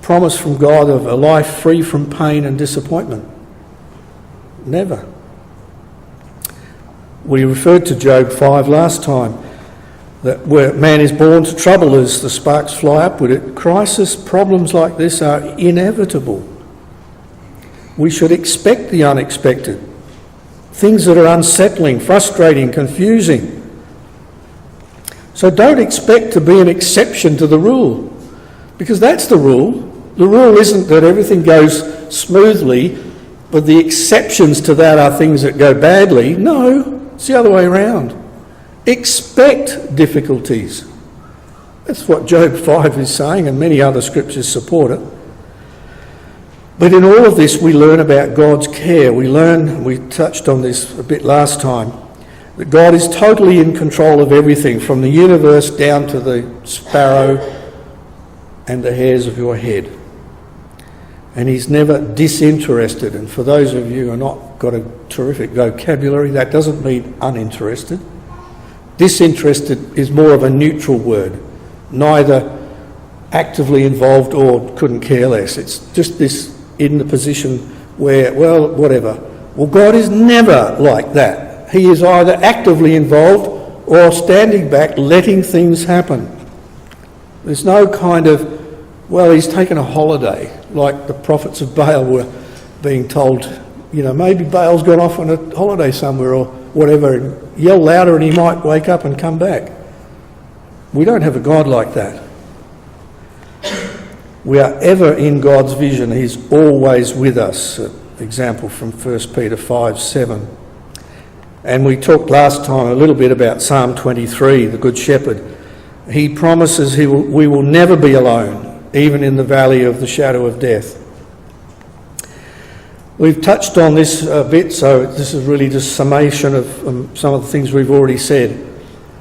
promise from God of a life free from pain and disappointment? Never. We referred to Job 5 last time, that where man is born to trouble as the sparks fly upward. Crisis, problems like this are inevitable. We should expect the unexpected. Things that are unsettling, frustrating, confusing. So don't expect to be an exception to the rule. Because that's the rule. The rule isn't that everything goes smoothly, but the exceptions to that are things that go badly. No, it's the other way around. Expect difficulties. That's what Job 5 is saying, and many other scriptures support it. But in all of this, we learn about God's care. We touched on this a bit last time, that God is totally in control of everything, from the universe down to the sparrow and the hairs of your head. And he's never disinterested. And for those of you who have not got a terrific vocabulary, that doesn't mean uninterested. Disinterested is more of a neutral word, neither actively involved or couldn't care less. It's just this in the position where, well, whatever. Well, God is never like that. He is either actively involved or standing back, letting things happen. There's no kind of, well, he's taken a holiday, like the prophets of Baal were being told, maybe Baal's gone off on a holiday somewhere or whatever, and yell louder and he might wake up and come back. We don't have a God like that. We are ever in God's vision. He's always with us. Example from 1 Peter 5:7. And we talked last time a little bit about Psalm 23, the Good Shepherd. He promises we will never be alone, even in the valley of the shadow of death. We've touched on this a bit, so this is really just summation of some of the things we've already said.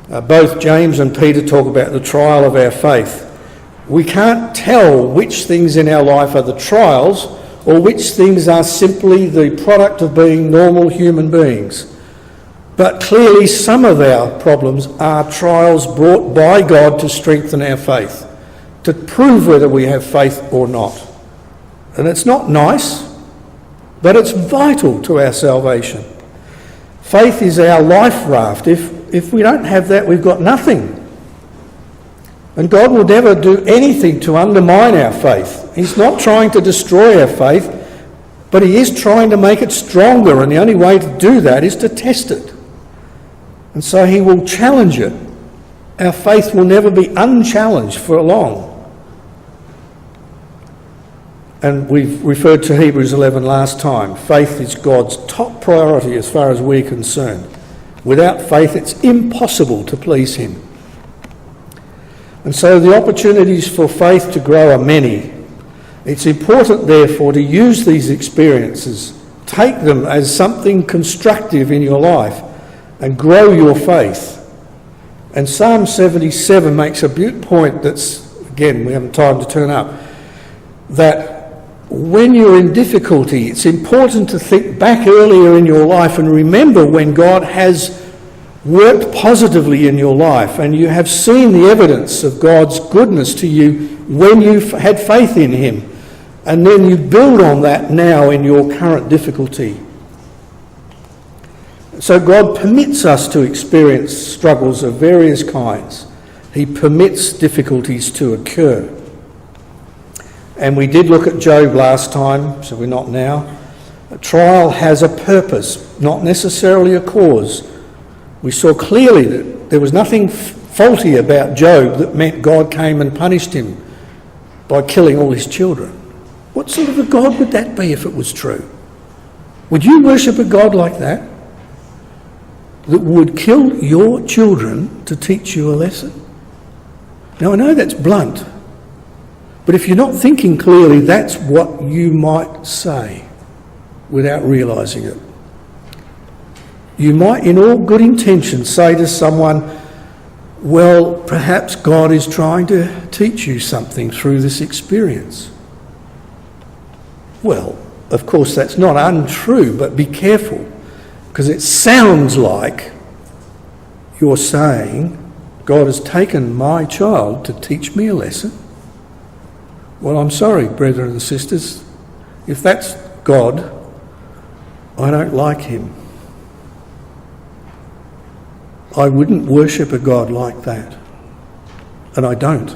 Both James and Peter talk about the trial of our faith. We can't tell which things in our life are the trials or which things are simply the product of being normal human beings. But clearly some of our problems are trials brought by God to strengthen our faith, to prove whether we have faith or not. And it's not nice, but it's vital to our salvation. Faith is our life raft. If we don't have that, we've got nothing. And God will never do anything to undermine our faith. He's not trying to destroy our faith, but he is trying to make it stronger, and the only way to do that is to test it. And so he will challenge it. Our faith will never be unchallenged for long. And we've referred to Hebrews 11 last time. Faith is God's top priority as far as we're concerned. Without faith, it's impossible to please him. And so the opportunities for faith to grow are many. It's important, therefore, to use these experiences, take them as something constructive in your life, and grow your faith. And Psalm 77 makes a beautiful point that's, again, we haven't time to turn up, that when you're in difficulty, it's important to think back earlier in your life and remember when God has worked positively in your life and you have seen the evidence of God's goodness to you when you've had faith in him. And then you build on that now in your current difficulty. So God permits us to experience struggles of various kinds. He permits difficulties to occur. And we did look at Job last time, so we're not now. A trial has a purpose, not necessarily a cause. We saw clearly that there was nothing faulty about Job that meant God came and punished him by killing all his children. What sort of a God would that be if it was true? Would you worship a God like that? That would kill your children to teach you a lesson? Now I know that's blunt, but if you're not thinking clearly, that's what you might say without realising it. You might, in all good intention, say to someone, well, perhaps God is trying to teach you something through this experience. Well, of course, that's not untrue, but be careful, because it sounds like you're saying, God has taken my child to teach me a lesson. Well, I'm sorry, brethren and sisters, if that's God, I don't like him. I wouldn't worship a God like that. And I don't.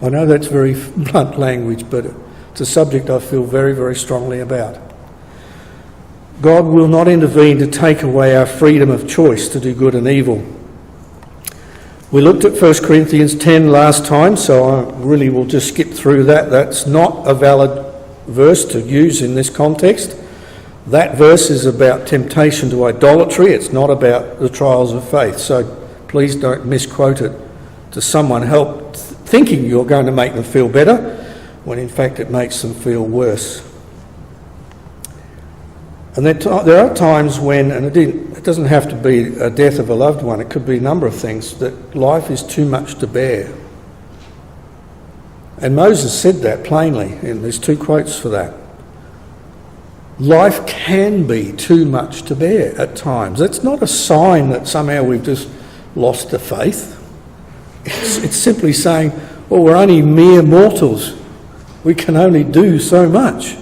I know that's very blunt language, but it's a subject I feel very, very strongly about. God will not intervene to take away our freedom of choice to do good and evil. We looked at 1 Corinthians 10 last time, so I really will just skip through that. That's not a valid verse to use in this context. That verse is about temptation to idolatry. It's not about the trials of faith. So please don't misquote it to someone thinking you're going to make them feel better, when in fact it makes them feel worse. And there are times when, and it doesn't have to be a death of a loved one, it could be a number of things, that life is too much to bear. And Moses said that plainly, and there's 2 quotes for that. Life can be too much to bear at times. That's not a sign that somehow we've just lost the faith. It's simply saying, well, we're only mere mortals. We can only do so much.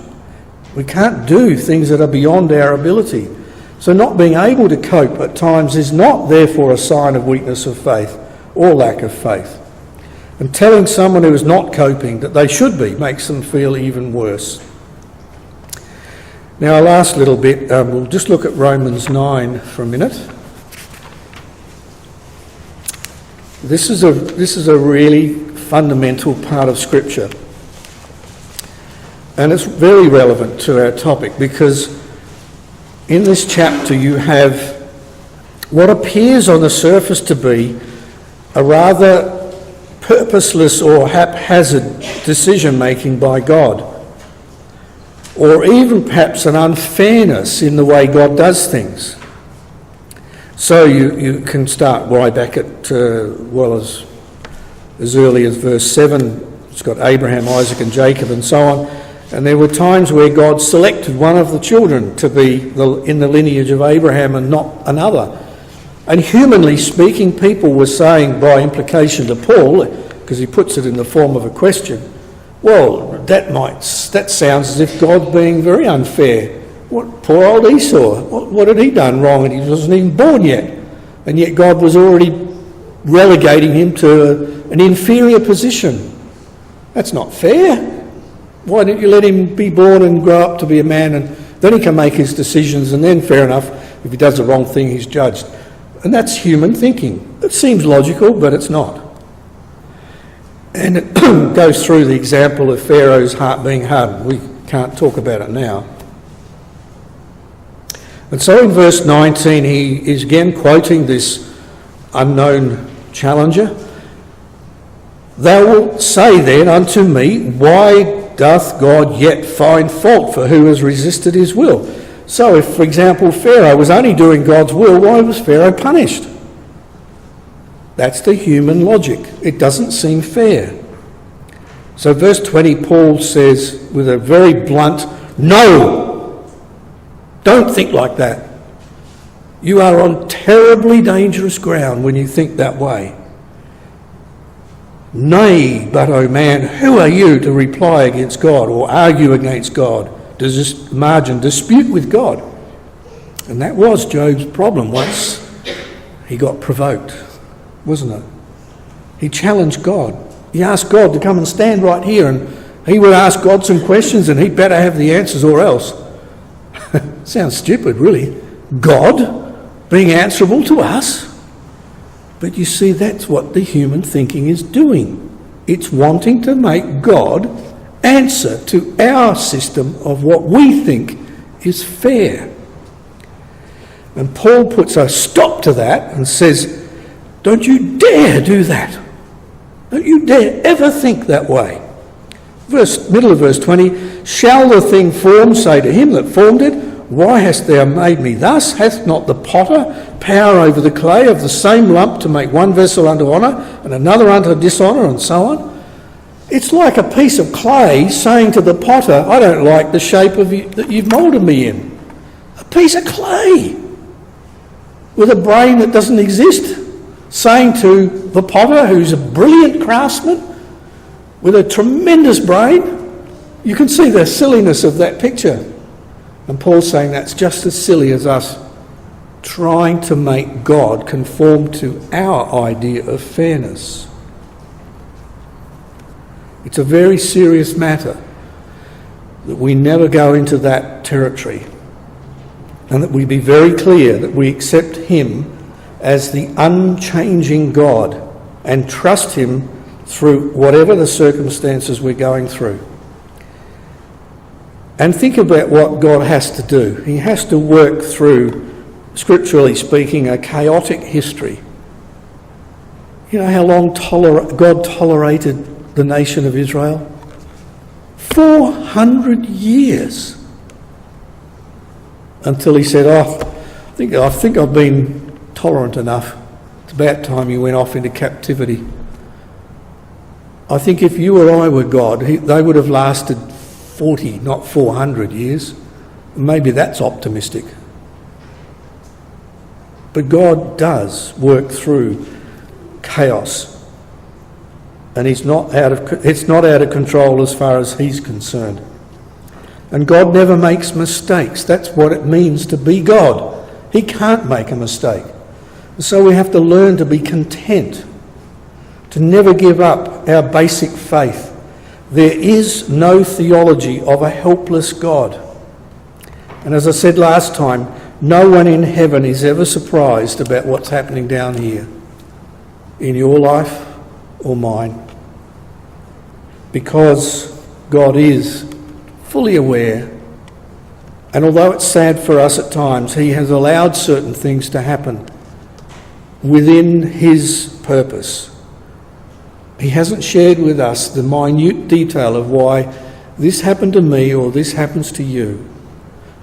We can't do things that are beyond our ability. So not being able to cope at times is not therefore a sign of weakness of faith or lack of faith. And telling someone who is not coping that they should be makes them feel even worse. Now, our last little bit, we'll just look at Romans 9 for a minute. This is a really fundamental part of Scripture. And it's very relevant to our topic, because in this chapter you have what appears on the surface to be a rather purposeless or haphazard decision-making by God, or even perhaps an unfairness in the way God does things. So you can start right back at, as early as verse 7. It's got Abraham, Isaac and Jacob and so on. And there were times where God selected one of the children to be in the lineage of Abraham and not another. And humanly speaking, people were saying by implication to Paul, because he puts it in the form of a question, well, that sounds as if God's being very unfair. What, poor old Esau, what had he done wrong? And he wasn't even born yet. And yet God was already relegating him to an inferior position. That's not fair. Why didn't you let him be born and grow up to be a man, and then he can make his decisions, and then, fair enough, if he does the wrong thing, he's judged. And that's human thinking. It seems logical, but it's not. And it goes through the example of Pharaoh's heart being hardened. We can't talk about it now. And so in verse 19, he is again quoting this unknown challenger. Thou wilt say then unto me, why doth God yet find fault for who has resisted his will? So if, for example, Pharaoh was only doing God's will, why was Pharaoh punished? That's the human logic. It doesn't seem fair. So verse 20, Paul says with a very blunt, no! Don't think like that. You are on terribly dangerous ground when you think that way. Nay, but, O man, who are you to reply against God or argue against God, to dispute with God? And that was Job's problem once he got provoked, wasn't it? He challenged God. He asked God to come and stand right here, and he would ask God some questions and he'd better have the answers or else. Sounds stupid, really. God being answerable to us? But you see, that's what the human thinking is doing. It's wanting to make God answer to our system of what we think is fair. And Paul puts a stop to that and says, don't you dare do that. Don't you dare ever think that way. Middle of verse 20, shall the thing formed say to him that formed it, why hast thou made me thus? Hath not the potter power over the clay of the same lump to make one vessel unto honour and another unto dishonour, and so on? It's like a piece of clay saying to the potter, I don't like the shape that you've moulded me in. A piece of clay with a brain that doesn't exist, saying to the potter, who's a brilliant craftsman with a tremendous brain. You can see the silliness of that picture. And Paul's saying that's just as silly as us trying to make God conform to our idea of fairness. It's a very serious matter that we never go into that territory, and that we be very clear that we accept him as the unchanging God and trust him through whatever the circumstances we're going through. And think about what God has to do. He has to work through, scripturally speaking, a chaotic history. You know how long God tolerated the nation of Israel? 400 years. Until he said, I think I've been tolerant enough. It's about time you went off into captivity. I think if you or I were God, they would have lasted 40, not 400 years. Maybe that's optimistic. But God does work through chaos. And it's not out of control as far as he's concerned. And God never makes mistakes. That's what it means to be God. He can't make a mistake. So we have to learn to be content, to never give up our basic faith. There is no theology of a helpless God. And as I said last time, no one in heaven is ever surprised about what's happening down here in your life or mine, because God is fully aware. And although it's sad for us at times, he has allowed certain things to happen within his purpose. He hasn't shared with us the minute detail of why this happened to me or this happens to you.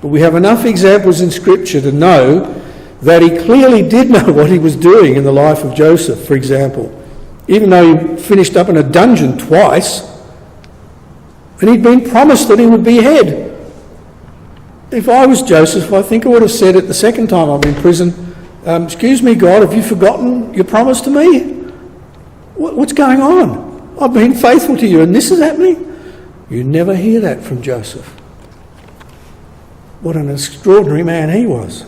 But we have enough examples in Scripture to know that he clearly did know what he was doing in the life of Joseph, for example. Even though he finished up in a dungeon twice, and he'd been promised that he would be head. If I was Joseph, I think I would have said it the second time I'm in prison, excuse me, God, have you forgotten your promise to me? What's going on? I've been faithful to you and this is happening? You never hear that from Joseph. What an extraordinary man he was.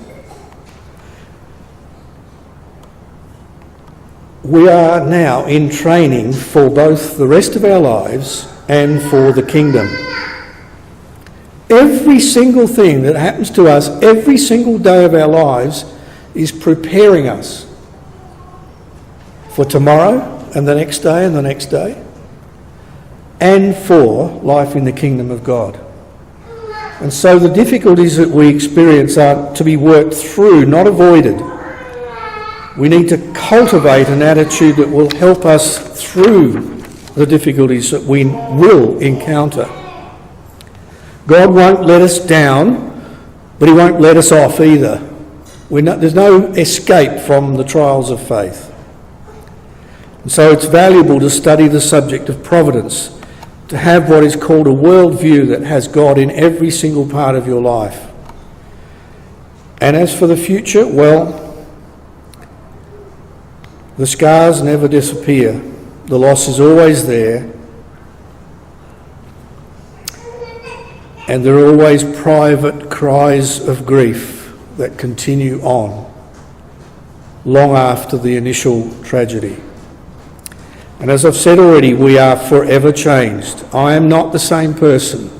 We are now in training for both the rest of our lives and for the kingdom. Every single thing that happens to us every single day of our lives is preparing us for tomorrow and the next day and the next day, and for life in the kingdom of God. And so the difficulties that we experience are to be worked through, not avoided. We need to cultivate an attitude that will help us through the difficulties that we will encounter. God won't let us down, but he won't let us off either. There's no escape from the trials of faith. And so it's valuable to study the subject of providence, to have what is called a worldview that has God in every single part of your life. And as for the future, well, the scars never disappear. The loss is always there. And there are always private cries of grief that continue on long after the initial tragedy. And as I've said already, we are forever changed. I am not the same person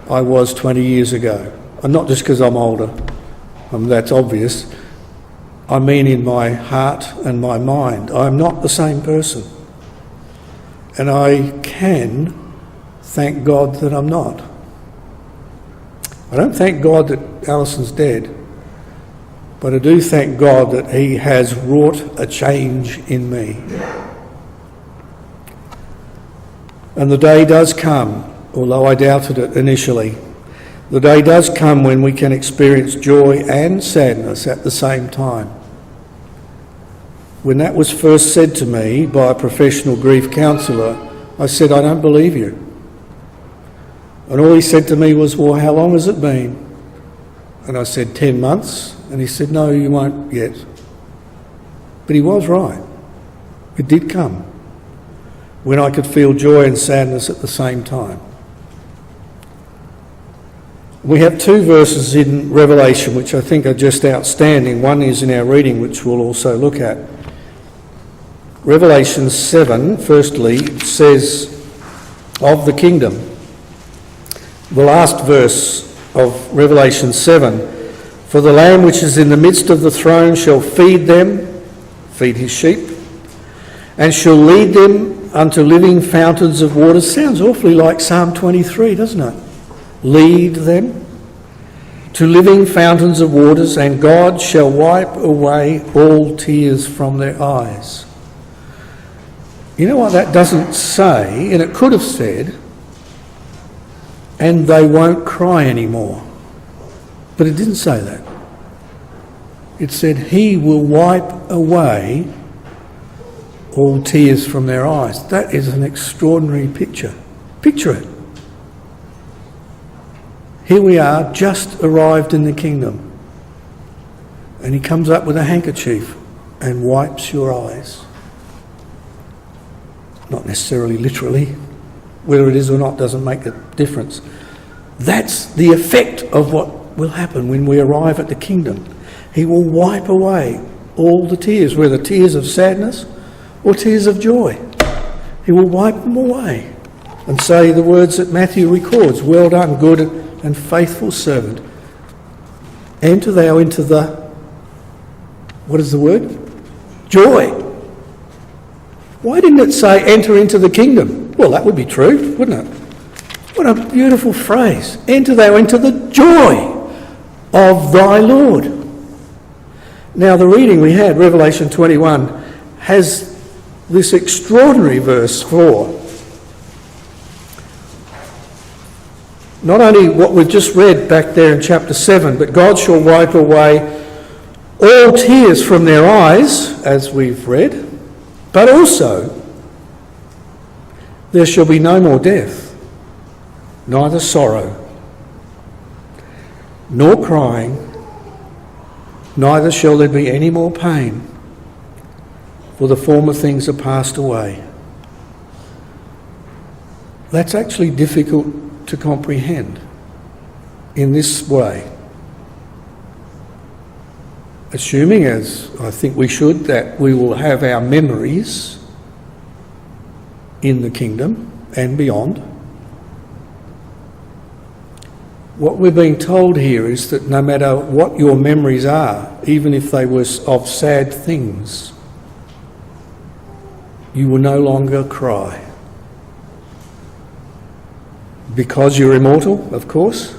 I was 20 years ago. And not just because I'm older. That's obvious. I mean in my heart and my mind. I am not the same person. And I can thank God that I'm not. I don't thank God that Alison's dead, but I do thank God that he has wrought a change in me. And the day does come, although I doubted it initially, the day does come when we can experience joy and sadness at the same time. When that was first said to me by a professional grief counsellor, I said, I don't believe you. And all he said to me was, well, how long has it been? And I said, 10 months. And he said, no, you won't yet. But he was right. It did come when I could feel joy and sadness at the same time. We have two verses in Revelation which I think are just outstanding. One is in our reading, which we'll also look at. Revelation 7, firstly, says of the kingdom. The last verse of Revelation 7, for the Lamb which is in the midst of the throne shall feed them, feed his sheep, and shall lead them unto living fountains of water. Sounds awfully like Psalm 23, doesn't it? Lead them to living fountains of waters, and God shall wipe away all tears from their eyes. You know what that doesn't say? And it could have said, and they won't cry anymore. But it didn't say that. It said, he will wipe away all tears from their eyes. That is an extraordinary picture. Picture it. Here we are, just arrived in the kingdom. And he comes up with a handkerchief and wipes your eyes. Not necessarily literally. Whether it is or not doesn't make a difference. That's the effect of what will happen when we arrive at the kingdom. He will wipe away all the tears, whether tears of sadness or tears of joy. He will wipe them away and say the words that Matthew records, well done, good and faithful servant. Enter thou into the, what is the word? Joy. Why didn't it say enter into the kingdom? Well, that would be true, wouldn't it? What a beautiful phrase. Enter thou into the joy of thy Lord. Now, the reading we had, Revelation 21, has this extraordinary verse 4. Not only what we've just read back there in chapter 7, but God shall wipe away all tears from their eyes, as we've read, but also there shall be no more death, neither sorrow, nor crying, neither shall there be any more pain, for the former things are passed away. That's actually difficult to comprehend in this way. Assuming, as I think we should, that we will have our memories in the kingdom and beyond. What we're being told here is that no matter what your memories are, even if they were of sad things, you will no longer cry. Because you're immortal, of course,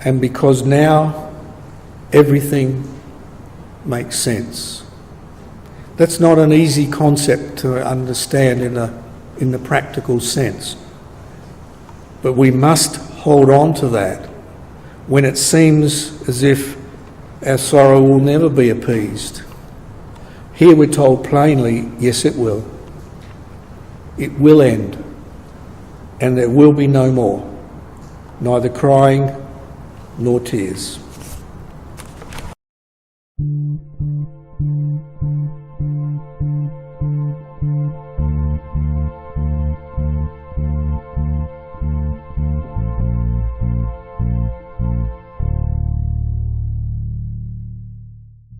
and because now everything makes sense. That's not an easy concept to understand in the practical sense. But we must hold on to that when it seems as if our sorrow will never be appeased. Here we're told plainly, yes, it will. It will end, and there will be no more, neither crying nor tears.